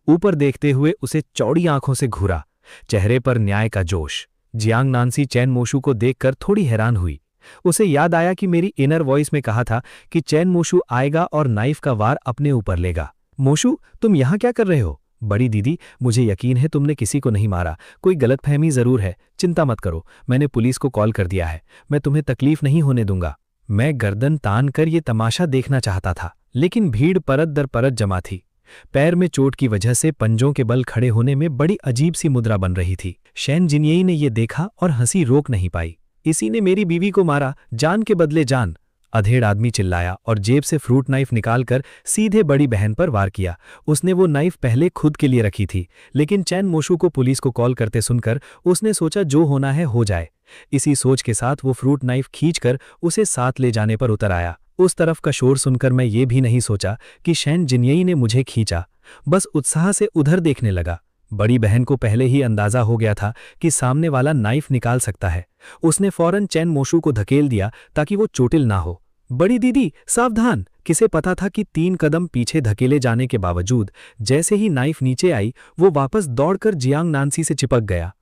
ऊपर देखते हुए उसे चौड़ी आंखों से घूरा, चेहरे पर न्याय का जोश। जियांग नानसी चैन मोशू को देखकर थोड़ी हैरान हुई। उसे याद आया कि मेरी इनर वॉइस में कहा था कि चैन मोशू आएगा और नाइफ का वार अपने ऊपर लेगा। मोशू, तुम यहाँ क्या कर रहे हो? बड़ी दीदी, मुझे यकीन है तुमने किसी को नहीं मारा, कोई गलतफहमी जरूर है। चिंता मत करो, मैंने पुलिस को कॉल कर दिया है। मैं तुम्हें तकलीफ नहीं होने दूंगा। मैं गर्दन तान कर ये तमाशा देखना चाहता था, लेकिन भीड़ परत दर परत जमा थी। पैर में चोट की वजह से पंजों के बल खड़े होने में बड़ी अजीब सी मुद्रा बन रही थी। शेन जिनियई ने यह देखा और हंसी रोक नहीं पाई। इसी ने मेरी बीवी को मारा, जान के बदले जान। अधेड़ आदमी चिल्लाया और जेब से फ्रूट नाइफ निकालकर सीधे बड़ी बहन पर वार किया। उसने वो नाइफ पहले खुद के लिए रखी थी, लेकिन चैन मोशू को पुलिस को कॉल करते सुनकर उसने सोचा जो होना है हो जाए। इसी सोच के साथ वो फ्रूट नाइफ खींचकर उसे साथ ले जाने पर उतर आया। उस तरफ का शोर सुनकर मैं ये भी नहीं सोचा कि शेन जिनियई ने मुझे खींचा, बस उत्साह से उधर देखने लगा। बड़ी बहन को पहले ही अंदाजा हो गया था कि सामने वाला नाइफ निकाल सकता है। उसने फौरन चैन मोशू को धकेल दिया ताकि वो चोटिल ना हो। बड़ी दीदी, सावधान! किसे पता था कि 3 कदम पीछे धकेले जाने के बावजूद जैसे ही नाइफ नीचे आई, वो वापस दौड़कर जियांग नानसी से चिपक गया,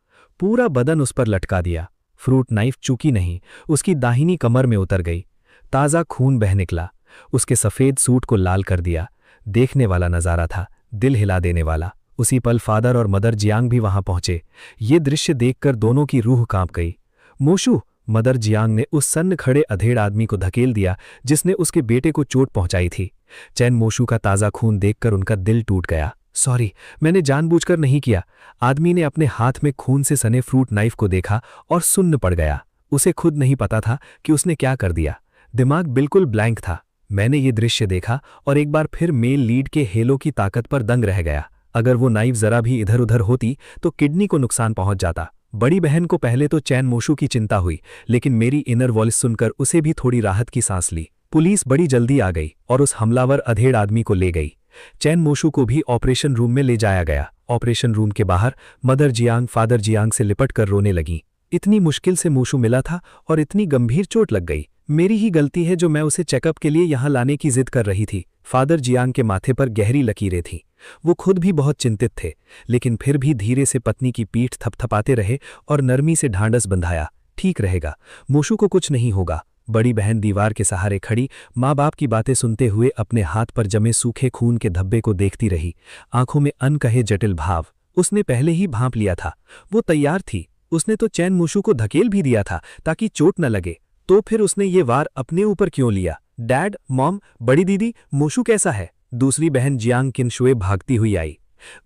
पूरा बदन उस पर लटका दिया। फ्रूट नाइफ चूकी नहीं, उसकी दाहिनी कमर में उतर गई। ताज़ा खून बह निकला, उसके सफ़ेद सूट को लाल कर दिया। देखने वाला नज़ारा था, दिल हिला देने वाला। उसी पल फादर और मदर जियांग भी वहां पहुंचे। ये दृश्य देखकर दोनों की रूह कांप गई। मोशू, मदर जियांग ने उस सन्न खड़े अधेड़ आदमी को धकेल दिया जिसने उसके बेटे को चोट पहुंचाई थी। चैन मोशू का ताज़ा खून देखकर उनका दिल टूट गया। सॉरी, मैंने जानबूझकर नहीं किया। आदमी ने अपने हाथ में खून से सने फ्रूट नाइफ को देखा और सुन्न पड़ गया। उसे खुद नहीं पता था कि उसने क्या कर दिया। दिमाग बिल्कुल ब्लैंक था। मैंने ये दृश्य देखा और एक बार फिर मेल लीड के हेलो की ताकत पर दंग रह गया। अगर वो नाइफ जरा भी इधर उधर होती तो किडनी को नुकसान पहुंच जाता। बड़ी बहन को पहले तो चैन मोशू की चिंता हुई, लेकिन मेरी इनर वॉइस सुनकर उसे भी थोड़ी राहत की सांस ली। पुलिस बड़ी जल्दी आ गई और उस हमलावर अधेड़ आदमी को ले गई। चैन मोशू को भी ऑपरेशन रूम में ले जाया गया। ऑपरेशन रूम के बाहर मदर जियांग फादर जियांग से लिपट कर रोने लगी। इतनी मुश्किल से मोशू मिला था और इतनी गंभीर चोट लग गई। मेरी ही गलती है जो मैं उसे चेकअप के लिए यहां लाने की जिद कर रही थी। फादर जियांग के माथे पर गहरी लकीरें थीं। वो खुद भी बहुत चिंतित थे, लेकिन फिर भी धीरे से पत्नी की पीठ थपथपाते रहे और नरमी से ढांढस बंधाया। ठीक रहेगा, मोशू को कुछ नहीं होगा। बड़ी बहन दीवार के सहारे खड़ी माँ बाप की बातें सुनते हुए अपने हाथ पर जमे सूखे खून के धब्बे को देखती रही, आंखों में अनकहे जटिल भाव। उसने पहले ही भांप लिया था, वो तैयार थी। उसने तो चैन मोशू को धकेल भी दिया था ताकि चोट न लगे। तो फिर उसने ये वार अपने ऊपर क्यों लिया? डैड, मॉम, बड़ी दीदी, मोशू कैसा है? दूसरी बहन जियांग किनशुए भागती हुई आई।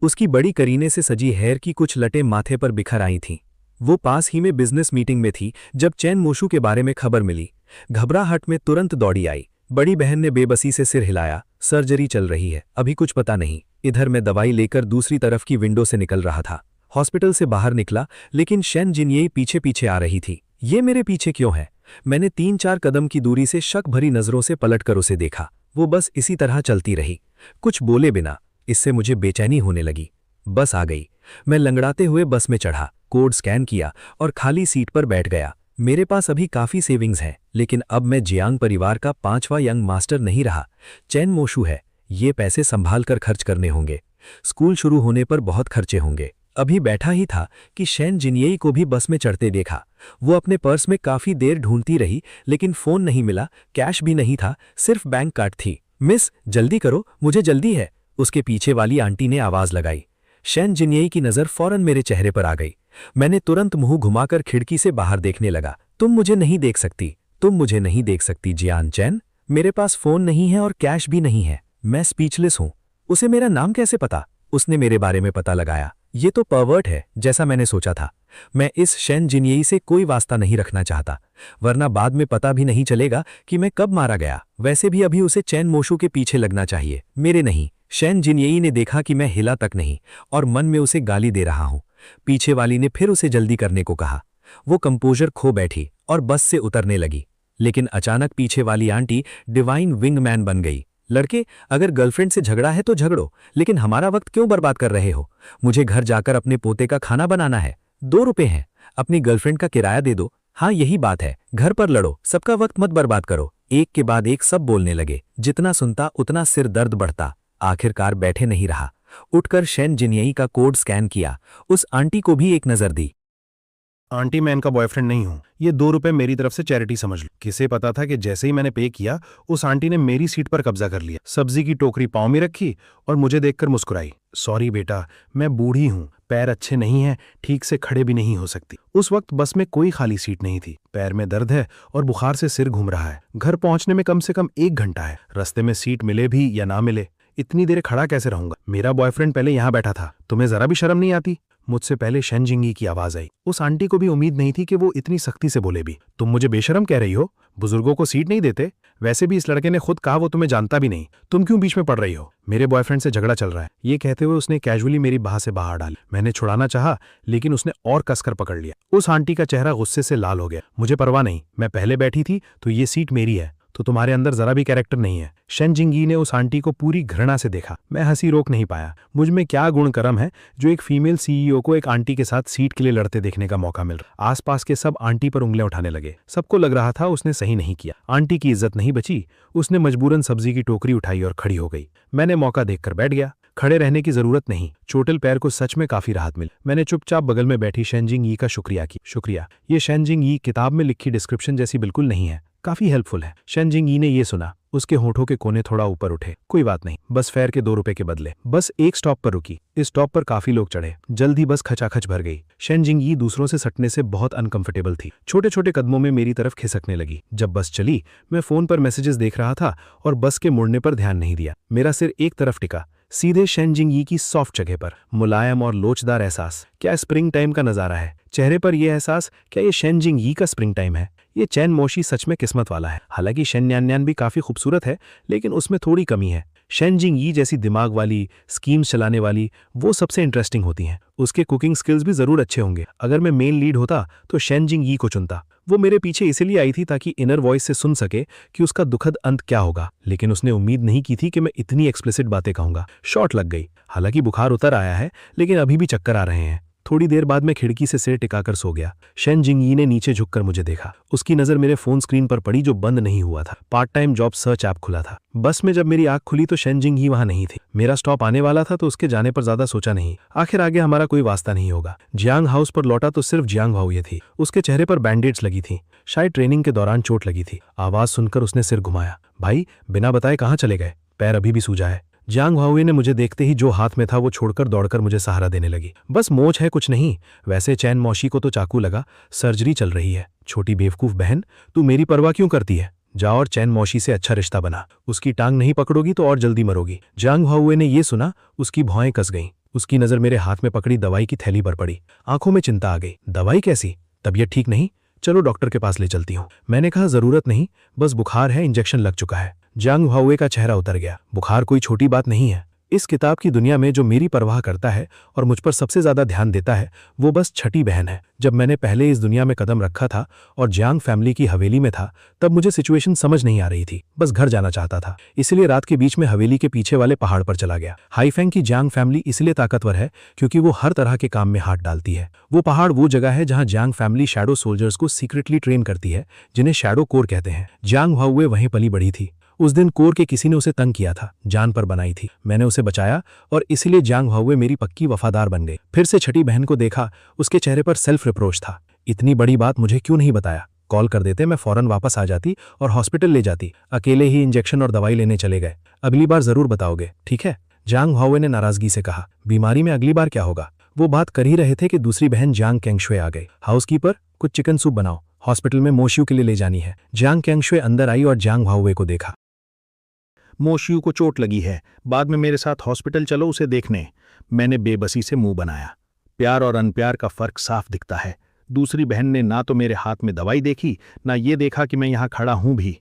उसकी बड़ी करीने से सजी हेयर की कुछ लटें माथे पर बिखर आई थीं। वो पास ही में बिजनेस मीटिंग में थी जब चैन मोशू के बारे में खबर मिली। घबराहट में तुरंत दौड़ी आई। बड़ी बहन ने बेबसी से सिर हिलाया। सर्जरी चल रही है, अभी कुछ पता नहीं। इधर मैं दवाई लेकर दूसरी तरफ की विंडो से निकल रहा था। हॉस्पिटल से बाहर निकला, लेकिन शेन जिनयेई पीछे पीछे आ रही थी। ये मेरे पीछे क्यों है? मैंने 3-4 कदम की दूरी से शक भरी नजरों से पलटकर उसे देखा। वो बस इसी तरह चलती रही, कुछ बोले बिना। इससे मुझे बेचैनी होने लगी। बस आ गई। मैं लंगड़ाते हुए बस में चढ़ा, कोड स्कैन किया और खाली सीट पर बैठ गया। मेरे पास अभी काफी सेविंग्स हैं, लेकिन अब मैं जियांग परिवार का 5वां यंग मास्टर नहीं रहा। चैन मोशू है, ये पैसे संभाल कर खर्च करने होंगे। स्कूल शुरू होने पर बहुत खर्चे होंगे। अभी बैठा ही था कि शेन जिनयेई को भी बस में चढ़ते देखा। वो अपने पर्स में काफी देर ढूंढती रही, लेकिन फोन नहीं मिला, कैश भी नहीं था, सिर्फ बैंक कार्ड थी। मिस, जल्दी करो, मुझे जल्दी है, उसके पीछे वाली आंटी ने आवाज लगाई। शेन जिनयेई की नजर फौरन मेरे चेहरे पर आ गई। मैंने तुरंत मुंह घुमाकर खिड़की से बाहर देखने लगा। तुम मुझे नहीं देख सकती, तुम मुझे नहीं देख सकती जियान चैन। मेरे पास फोन नहीं है और कैश भी नहीं है। मैं स्पीचलेस हूं। उसे मेरा नाम कैसे पता? उसने मेरे बारे में पता लगाया। ये तो परवर्ट है, जैसा मैंने सोचा था। मैं इस शेन जिनयेई से कोई वास्ता नहीं रखना चाहता, वरना बाद में पता भी नहीं चलेगा कि मैं कब मारा गया। वैसे भी अभी उसे चैन मोशू के पीछे लगना चाहिए, मेरे नहीं। शेन जिनयेई ने देखा कि मैं हिला तक नहीं और मन में उसे गाली दे रहा हूं। पीछे वाली ने फिर उसे जल्दी करने को कहा। वो कंपोजर खो बैठी और बस से उतरने लगी, लेकिन अचानक पीछे वाली आंटी डिवाइन विंगमैन बन गई। लड़के, अगर गर्लफ्रेंड से झगड़ा है तो झगड़ो, लेकिन हमारा वक्त क्यों बर्बाद कर रहे हो? मुझे घर जाकर अपने पोते का खाना बनाना है। 2 रुपए हैं, अपनी गर्लफ्रेंड का किराया दे दो। हाँ, यही बात है, घर पर लड़ो, सबका वक्त मत बर्बाद करो। एक के बाद एक सब बोलने लगे। जितना सुनता उतना सिर दर्द बढ़ता। आखिरकार बैठे नहीं रहा, उठकर शेन जिनयेई का कोड स्कैन किया। उस आंटी को भी एक नजर दी। आंटी, मैं इनका बॉयफ्रेंड नहीं हूं। ये 2 रुपए मेरी तरफ से चैरिटी समझ लो। किसे पता था कि जैसे ही मैंने पे किया, उस आंटी ने मेरी सीट पर कब्जा कर लिया, सब्जी की टोकरी पांव में रखी और मुझे देखकर मुस्कुराई। सॉरी बेटा, मैं बूढ़ी हूं, पैर अच्छे नहीं हैं, ठीक से खड़े भी नहीं हो सकती। उस वक्त बस में कोई खाली सीट नहीं थी। पैर में दर्द है और बुखार से सिर घूम रहा है। घर पहुंचने में कम से कम 1 घंटा है। रास्ते में सीट मिले भी या ना मिले, इतनी देर खड़ा कैसे रहूंगा? मेरा बॉयफ्रेंड पहले यहां बैठा था। तुम्हें जरा भी शर्म नहीं आती? मुझसे पहले शेन जिंगी की आवाज आई। उस आंटी को भी उम्मीद नहीं थी कि वो इतनी सख्ती से बोले भी। तुम मुझे बेशरम कह रही हो? बुजुर्गों को सीट नहीं देते? वैसे भी इस लड़के ने खुद कहा वो तुम्हें जानता भी नहीं। तुम क्यों बीच में पड़ रही हो? मेरे बॉयफ्रेंड से झगड़ा चल रहा है। ये कहते हुए उसने कैजुअली मेरी बाह से बाहर डाली। मैंने छुड़ाना चाहा, लेकिन उसने और कसकर पकड़ लिया। उस आंटी का चेहरा गुस्से से लाल हो गया। मुझे परवाह नहीं, मैं पहले बैठी थी तो ये सीट मेरी है, तो तुम्हारे अंदर जरा भी कैरेक्टर नहीं है। शेन जिंगी ने उस आंटी को पूरी घृणा से देखा। मैं हंसी रोक नहीं पाया। मुझ में क्या गुण कर्म है जो एक फीमेल सीईओ को एक आंटी के साथ सीट के लिए लड़ते देखने का मौका मिल रहा। आसपास के सब आंटी पर उंगलियां उठाने लगे। सबको लग रहा था उसने सही नहीं किया। आंटी की इज्जत नहीं बची। उसने मजबूरन सब्जी की टोकरी उठाई और खड़ी हो गई। मैंने मौका देखकर बैठ गया। खड़े रहने की जरूरत नहीं। चोटिल पैर को सच में काफी राहत मिली। मैंने चुपचाप बगल में बैठी शेन जिंगी का शुक्रिया की। शुक्रिया, ये शेन जिंगी किताब में लिखी डिस्क्रिप्शन जैसी बिल्कुल नहीं है। काफी हेल्पफुल है। शेनजिंग यी ने ये सुना, उसके होठों के कोने थोड़ा ऊपर उठे। कोई बात नहीं, बस फेयर के 2 रुपए के बदले। बस एक स्टॉप पर रुकी। इस स्टॉप पर काफी लोग चढ़े। जल्द ही बस खचाखच भर गई। शेनजिंग यी दूसरों से सटने से बहुत अनकंफर्टेबल थी। छोटे छोटे कदमों में मेरी तरफ खिसकने लगी। जब बस चली, मैं फोन पर मैसेजेस देख रहा था और बस के मुड़ने पर ध्यान नहीं दिया। मेरा सिर एक तरफ टिका, सीधे शेनजिंग यी की सॉफ्ट जगह पर। मुलायम और लोचदार एहसास। क्या स्प्रिंग टाइम का नजारा है? चेहरे पर यह एहसास, क्या ये शेनजिंग यी का स्प्रिंग टाइम है? ये चैन मोशी सच में किस्मत वाला है। हालांकि शेन्यान्यान भी काफी खूबसूरत है, लेकिन उसमें थोड़ी कमी है। शेनजिंग यी जैसी दिमाग वाली, स्कीम्स चलाने वाली, वो सबसे इंटरेस्टिंग होती हैं। उसके कुकिंग स्किल्स भी जरूर अच्छे होंगे। अगर मैं मेन लीड होता तो शेनजिंग यी को चुनता। वो मेरे पीछे इसलिए आई थी ताकि इनर वॉइस से सुन सके कि उसका दुखद अंत क्या होगा, लेकिन उसने उम्मीद नहीं की थी कि मैं इतनी एक्सप्लिसिट बातें कहूंगा। शॉट लग गई। हालांकि बुखार उतर आया है, लेकिन अभी भी चक्कर आ रहे हैं। थोड़ी देर बाद मैं खिड़की से सिर टिकाकर सो गया। शेनजिंग यी ने नीचे झुककर मुझे देखा। उसकी नजर मेरे फोन स्क्रीन पर पड़ी जो बंद नहीं हुआ था। Part time job search app खुला था। बस में जब मेरी आंख खुली तो शेनजिंग यी वहां नहीं थी। मेरा स्टॉप आने वाला था तो उसके जाने पर ज्यादा सोचा नहीं। आखिर आगे हमारा कोई वास्ता नहीं होगा। जियांग हाउस पर लौटा तो सिर्फ जियांग भाऊ थी। उसके चेहरे पर बैंडेड्स लगी थी। शायद ट्रेनिंग के दौरान चोट लगी थी। आवाज सुनकर उसने सिर घुमाया। भाई, बिना बताए कहाँ चले गए? पैर अभी भी सूजा है। जियांग भाऊ ने मुझे देखते ही जो हाथ में था वो छोड़कर दौड़कर मुझे सहारा देने लगी। बस मोच है, कुछ नहीं। वैसे चैन मौशी को तो चाकू लगा, सर्जरी चल रही है। छोटी बेवकूफ बहन, तू मेरी परवाह क्यों करती है? जाओ और चैन मौशी से अच्छा रिश्ता बना। उसकी टांग नहीं पकड़ोगी तो और जल्दी मरोगी। जियांग भाऊ ने ये सुना, उसकी भौएं कस गईं। उसकी नजर मेरे हाथ में पकड़ी दवाई की थैली पर पड़ी। आंखों में चिंता आ गई। दवाई कैसी? तबीयत ठीक नहीं? चलो डॉक्टर के पास ले चलती हूँ। मैंने कहा जरूरत नहीं, बस बुखार है, इंजेक्शन लग चुका है। जियांग भाऊ का चेहरा उतर गया। बुखार कोई छोटी बात नहीं है। इस किताब की दुनिया में जो मेरी परवाह करता है और मुझ पर सबसे ज्यादा ध्यान देता है वो बस छठी बहन है। जब मैंने पहले इस दुनिया में कदम रखा था और जियांग फैमिली की हवेली में था, तब मुझे सिचुएशन समझ नहीं आ रही थी। बस घर जाना चाहता था। इसलिए रात के बीच में हवेली के पीछे वाले पहाड़ पर चला गया। हाईफेंग की जियांग फैमिली इसलिए ताकतवर है क्योंकि वो हर तरह के काम में हाथ डालती है। वो पहाड़ वो जगह है जहां जियांग फैमिली शैडो सोल्जर्स को सीक्रेटली ट्रेन करती है, जिन्हें शैडो कोर कहते हैं। जियांग भाऊ वहीं पली बड़ी थी। उस दिन कोर के किसी ने उसे तंग किया था, जान पर बनाई थी। मैंने उसे बचाया और इसीलिए जियांग भाऊ मेरी पक्की वफादार बन गए। फिर से छठी बहन को देखा, उसके चेहरे पर सेल्फ रिप्रोच था। इतनी बड़ी बात मुझे क्यों नहीं बताया? कॉल कर देते, मैं फौरन वापस आ जाती और हॉस्पिटल ले जाती। अकेले ही इंजेक्शन और दवाई लेने चले गए। अगली बार जरूर बताओगे, ठीक है? जियांग भाऊ ने नाराजगी से कहा। बीमारी में अगली बार क्या होगा? वो बात कर ही रहे थे कि दूसरी बहन जियांग केंगशुए आ गई। हाउसकीपर, कुछ चिकन सूप बनाओ, हॉस्पिटल में मोशियू के लिए ले जानी है। जियांग केंगशुए अंदर आई और जियांग भाऊ को देखा। मोशियू को चोट लगी है, बाद में मेरे साथ हॉस्पिटल चलो उसे देखने। मैंने बेबसी से मुंह बनाया। प्यार और अनप्यार का फर्क साफ दिखता है। दूसरी बहन ने ना तो मेरे हाथ में दवाई देखी, ना ये देखा कि मैं यहां खड़ा हूं भी।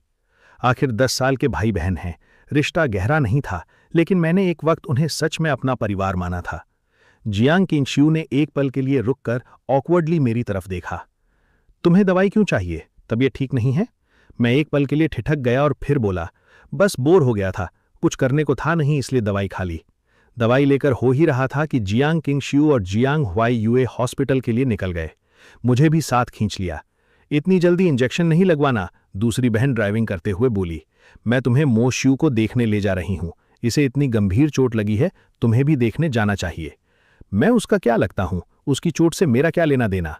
आखिर 10 साल के भाई बहन हैं। रिश्ता गहरा नहीं था, लेकिन मैंने एक वक्त उन्हें सच में अपना परिवार माना था। जियांग किंगशू ने एक पल के लिए रुककर ऑकवर्डली मेरी तरफ देखा। तुम्हें दवाई क्यों चाहिए? तबीयत ठीक नहीं है? मैं एक पल के लिए ठिठक गया और फिर बोला, बस बोर हो गया था, कुछ करने को था नहीं इसलिए दवाई खा ली। दवाई लेकर हो ही रहा था कि जियांग किंगशू और जियांग हुआई युए हॉस्पिटल के लिए निकल गए। मुझे भी साथ खींच लिया। इतनी जल्दी इंजेक्शन नहीं लगवाना, दूसरी बहन ड्राइविंग करते हुए बोली। मैं तुम्हें मोशियू को देखने ले जा रही हूं। इसे इतनी गंभीर चोट लगी है, तुम्हें भी देखने जाना चाहिए। मैं उसका क्या लगता हूं? उसकी चोट से मेरा क्या लेना देना?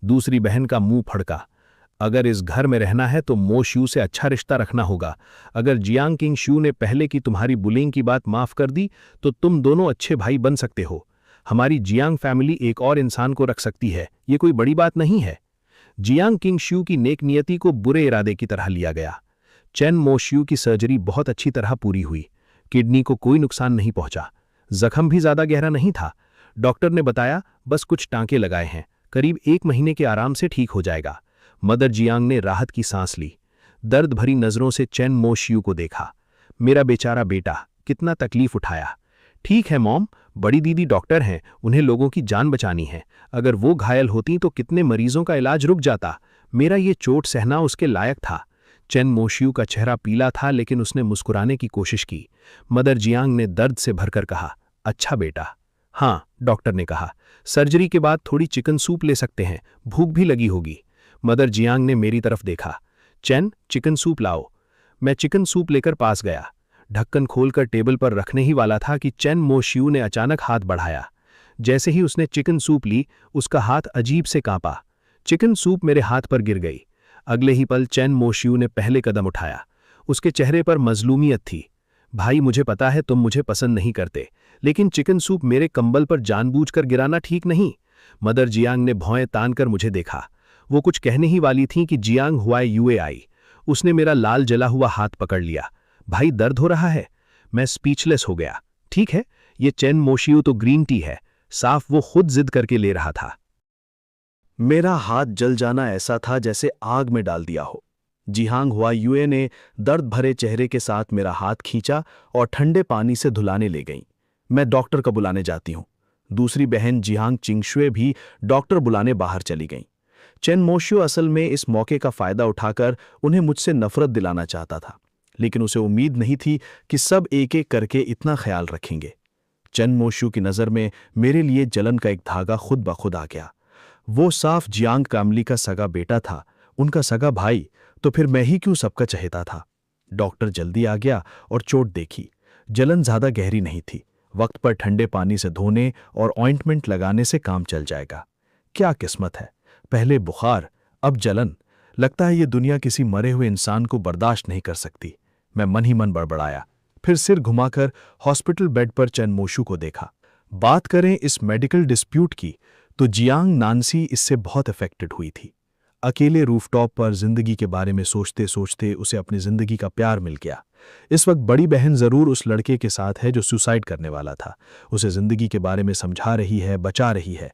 दूसरी बहन का मुंह फड़का। अगर इस घर में रहना है तो मोशियू से अच्छा रिश्ता रखना होगा। अगर जियांग किंगशू ने पहले की तुम्हारी बुलिंग की बात माफ कर दी तो तुम दोनों अच्छे भाई बन सकते हो। हमारी जियांग फैमिली एक और इंसान को रख सकती है, ये कोई बड़ी बात नहीं है। जियांग किंगशू की नेक नियति को बुरे इरादे की तरह लिया गया। चैन मोशियू की सर्जरी बहुत अच्छी तरह पूरी हुई। किडनी को कोई नुकसान नहीं पहुंचा। जख्म भी ज्यादा गहरा नहीं था। डॉक्टर ने बताया बस कुछ टांके लगाए हैं, करीब 1 महीने के आराम से ठीक हो जाएगा। मदर जियांग ने राहत की सांस ली। दर्द भरी नजरों से चैन मोशियू को देखा। मेरा बेचारा बेटा, कितना तकलीफ उठाया। ठीक है मॉम, बड़ी दीदी डॉक्टर हैं, उन्हें लोगों की जान बचानी है। अगर वो घायल होती तो कितने मरीजों का इलाज रुक जाता। मेरा ये चोट सहना उसके लायक था। चैन मोशियू का चेहरा पीला था, लेकिन उसने मुस्कुराने की कोशिश की। मदर जियांग ने दर्द से भरकर कहा, अच्छा बेटा। हाँ, डॉक्टर ने कहा, सर्जरी के बाद थोड़ी चिकन सूप ले सकते हैं, भूख भी लगी होगी। मदर जियांग ने मेरी तरफ देखा। चैन, चिकन सूप लाओ। मैं चिकन सूप लेकर पास गया। ढक्कन खोलकर टेबल पर रखने ही वाला था कि चैन मोशियू ने अचानक हाथ बढ़ाया। जैसे ही उसने चिकन सूप ली, उसका हाथ अजीब से कांपा। चिकन सूप मेरे हाथ पर गिर गई। अगले ही पल चैन मोशियू ने पहले कदम उठाया। उसके चेहरे पर मजलूमियत थी। भाई, मुझे पता है तुम मुझे पसंद नहीं करते, लेकिन चिकन सूप मेरे कंबल पर जानबूझकर गिराना ठीक नहीं। मदर जियांग ने भौएं तानकर मुझे देखा। वो कुछ कहने ही वाली थी कि जियांग हुआ यूए आई। उसने मेरा लाल जला हुआ हाथ पकड़ लिया। भाई, दर्द हो रहा है। मैं स्पीचलेस हो गया। ठीक है, ये चैन मोशियू तो ग्रीन टी है, साफ वो खुद जिद करके ले रहा था। मेरा हाथ जल जाना ऐसा था जैसे आग में डाल दिया हो। जियांग हुआ यूए ने दर्द भरे चेहरे के साथ मेरा हाथ खींचा और ठंडे पानी से धुलाने ले गई। मैं डॉक्टर को बुलाने जाती हूँ। दूसरी बहन जियांग चिंगशुए भी डॉक्टर बुलाने बाहर चली गईं। चैन मोशियू असल में इस मौके का फायदा उठाकर उन्हें मुझसे नफरत दिलाना चाहता था, लेकिन उसे उम्मीद नहीं थी कि सब एक एक करके इतना ख्याल रखेंगे। चैन मोशियू की नज़र में मेरे लिए जलन का एक धागा खुद ब खुद आ गया। वो साफ जियांग फैमिली का सगा बेटा था, उनका सगा भाई, तो फिर मैं ही क्यों सबका चहेता था। डॉक्टर जल्दी आ गया और चोट देखी। जलन ज्यादा गहरी नहीं थी। वक्त पर ठंडे पानी से धोने और ऑइंटमेंट लगाने से काम चल जाएगा। क्या किस्मत है, पहले बुखार, अब जलन। लगता है ये दुनिया किसी मरे हुए इंसान को बर्दाश्त नहीं कर सकती। मैं मन ही मन बड़बड़ाया, फिर सिर घुमाकर हॉस्पिटल बेड पर चैन मोशू को देखा। बात करें इस मेडिकल डिस्प्यूट की, तो जियांग नानसी इससे बहुत अफेक्टेड हुई थी। अकेले रूफटॉप पर जिंदगी के बारे में सोचते सोचते उसे अपनी जिंदगी का प्यार मिल गया। इस वक्त बड़ी बहन जरूर उस लड़के के साथ है जो सुसाइड करने वाला था। उसे जिंदगी के बारे में समझा रही है, बचा रही है।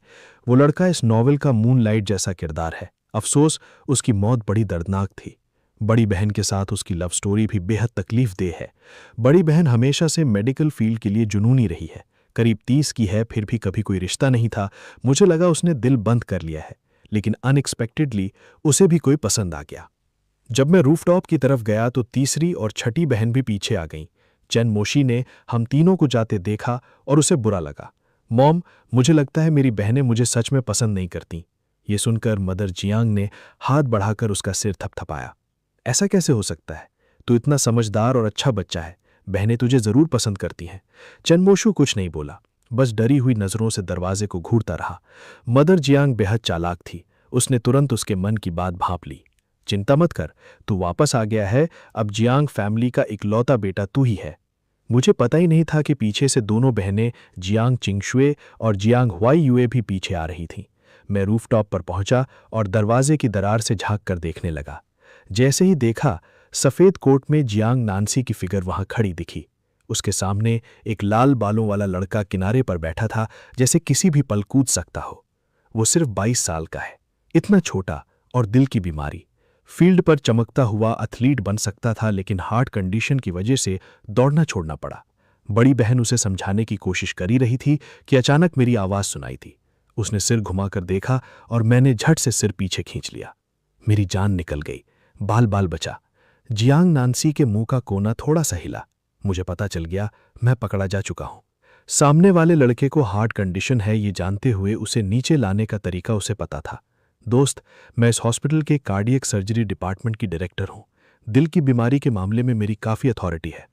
वो लड़का इस नॉवेल का मूनलाइट जैसा किरदार है। अफसोस, उसकी मौत बड़ी दर्दनाक थी। बड़ी बहन के साथ उसकी लव स्टोरी भी बेहद तकलीफदेह है। बड़ी बहन हमेशा से मेडिकल फील्ड के लिए जुनूनी रही है। करीब 30 की है, फिर भी कभी कोई रिश्ता नहीं था। मुझे लगा उसने दिल बंद कर लिया है, लेकिन अनएक्सपेक्टेडली उसे भी कोई पसंद आ गया। जब मैं रूफटॉप की तरफ गया तो तीसरी और छठी बहन भी पीछे आ गईं। चैन मोशी ने हम तीनों को जाते देखा और उसे बुरा लगा। मॉम, मुझे लगता है मेरी बहनें मुझे सच में पसंद नहीं करती। ये सुनकर मदर जियांग ने हाथ बढ़ाकर उसका सिर थपथपाया। ऐसा कैसे हो सकता है? तू इतना समझदार और अच्छा बच्चा है, बहनें तुझे जरूर पसंद करती हैं। चैन मोशू कुछ नहीं बोला, बस डरी हुई नजरों से दरवाजे को घूरता रहा। मदर जियांग बेहद चालाक थी। उसने तुरंत उसके मन की बात भांप ली। चिंता मत कर, तू वापस आ गया है। अब जियांग फैमिली का इकलौता बेटा तू ही है। मुझे पता ही नहीं था कि पीछे से दोनों बहनें जियांग चिंगशुए और जियांग हुआई यूए भी पीछे आ रही थीं। मैं रूफटॉप पर पहुंचा और दरवाजे की दरार से झांक कर देखने लगा। जैसे ही देखा, सफेद कोट में जियांग नानसी की फिगर वहां खड़ी दिखी। उसके सामने एक लाल बालों वाला लड़का किनारे पर बैठा था, जैसे किसी भी पल कूद सकता हो। वो सिर्फ 22 साल का है, इतना छोटा, और दिल की बीमारी। फील्ड पर चमकता हुआ एथलीट बन सकता था, लेकिन हार्ट कंडीशन की वजह से दौड़ना छोड़ना पड़ा। बड़ी बहन उसे समझाने की कोशिश करी रही थी कि अचानक मेरी आवाज सुनाई थी। उसने सिर घुमाकर देखा और मैंने झट से सिर पीछे खींच लिया। मेरी जान निकल गई, बाल बाल बचा। जियांग नानसी के मुंह का कोना थोड़ा सा हिला। मुझे पता चल गया मैं पकड़ा जा चुका हूं। सामने वाले लड़के को हार्ट कंडीशन है, ये जानते हुए उसे नीचे लाने का तरीका उसे पता था। दोस्त, मैं इस हॉस्पिटल के कार्डियक सर्जरी डिपार्टमेंट की डायरेक्टर हूं। दिल की बीमारी के मामले में मेरी काफी अथॉरिटी है।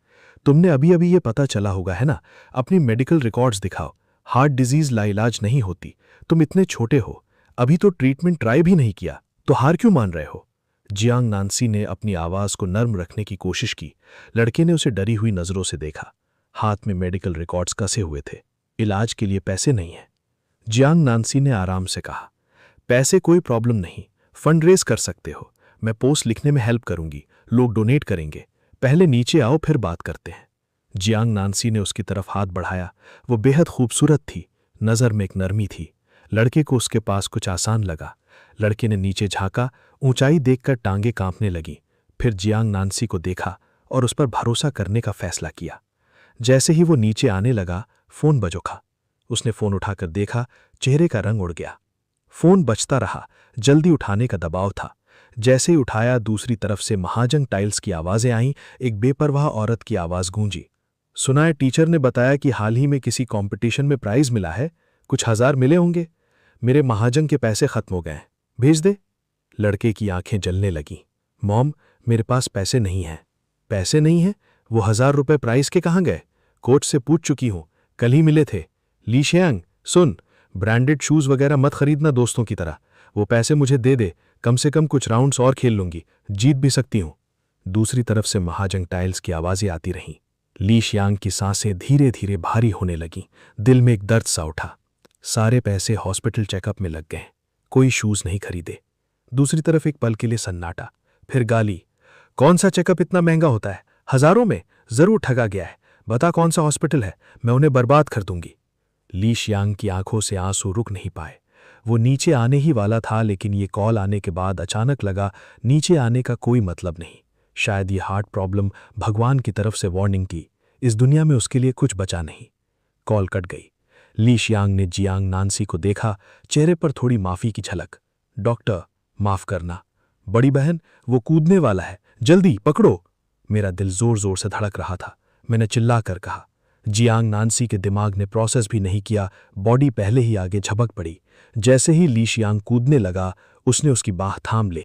तुमने अभी अभी ये पता चला होगा, है ना? अपनी मेडिकल रिकॉर्ड्स दिखाओ। हार्ट डिजीज लाइलाज नहीं होती। तुम इतने छोटे हो, अभी तो ट्रीटमेंट ट्राई भी नहीं किया, तो हार क्यों मान रहे हो? जियांग नानसी ने अपनी आवाज को नर्म रखने की कोशिश की। लड़के ने उसे डरी हुई नजरों से देखा। हाथ में मेडिकल रिकॉर्ड्स कसे हुए थे। इलाज के लिए पैसे नहीं है। जियांग नानसी ने आराम से कहा, पैसे कोई प्रॉब्लम नहीं, फंड रेज कर सकते हो। मैं पोस्ट लिखने में हेल्प करूंगी, लोग डोनेट करेंगे। पहले नीचे आओ, फिर बात करते हैं। जियांग नानसी ने उसकी तरफ हाथ बढ़ाया। वो बेहद खूबसूरत थी, नजर में एक नरमी थी। लड़के को उसके पास कुछ आसान लगा। लड़के ने नीचे झांका, ऊंचाई देखकर टांगे कांपने लगी। फिर जियांग नानसी को देखा और उस पर भरोसा करने का फैसला किया। जैसे ही वो नीचे आने लगा, फोन बजोखा। उसने फोन उठाकर देखा, चेहरे का रंग उड़ गया। फोन बजता रहा, जल्दी उठाने का दबाव था। जैसे ही उठाया, दूसरी तरफ से महाजंग टाइल्स की आवाजें आईं। एक बेपरवाह औरत की आवाज गूंजी, सुना है टीचर ने बताया कि हाल ही में किसी कंपटीशन में प्राइज मिला है, कुछ 1000 मिले होंगे। मेरे महाजंग के पैसे खत्म हो गए हैं, भेज दे। लड़के की आंखें जलने लगीं। मॉम, मेरे पास पैसे नहीं हैं। पैसे नहीं हैं? वो 1000 रुपए प्राइज के कहाँ गए? कोच से पूछ चुकी हूं, कल ही मिले थे। ली शेयांग, सुन, ब्रांडेड शूज वगैरह मत खरीदना दोस्तों की तरह। वो पैसे मुझे दे दे, कम से कम कुछ राउंड्स और खेल लूंगी, जीत भी सकती हूं। दूसरी तरफ से महाजंग टाइल्स की आवाजें आती रहीं। ली शियांग की सांसें धीरे धीरे भारी होने लगीं। दिल में एक दर्द सा उठा। सारे पैसे हॉस्पिटल चेकअप में लग गए, कोई शूज नहीं खरीदे। दूसरी तरफ एक पल के लिए सन्नाटा, फिर गाली। कौन सा चेकअप इतना महंगा होता है? हजारों में। जरूर ठगा गया है। बता कौन सा हॉस्पिटल है, मैं उन्हें बर्बाद कर दूंगी। ली शियांग की आंखों से आंसू रुक नहीं पाए। वो नीचे आने ही वाला था, लेकिन ये कॉल आने के बाद अचानक लगा नीचे आने का कोई मतलब नहीं। शायद ये हार्ट प्रॉब्लम भगवान की तरफ से वार्निंग की। इस दुनिया में उसके लिए कुछ बचा नहीं। कॉल कट गई। ली शियांग ने जियांग नानसी को देखा, चेहरे पर थोड़ी माफी की झलक। डॉक्टर, माफ करना। बड़ी बहन, वो कूदने वाला है, जल्दी पकड़ो। मेरा दिल जोर जोर से धड़क रहा था। मैंने चिल्लाकर कहा। जियांग नानसी के दिमाग ने प्रोसेस भी नहीं किया, बॉडी पहले ही आगे झपक पड़ी। जैसे ही ली शियांग कूदने लगा, उसने उसकी बाह थाम ली।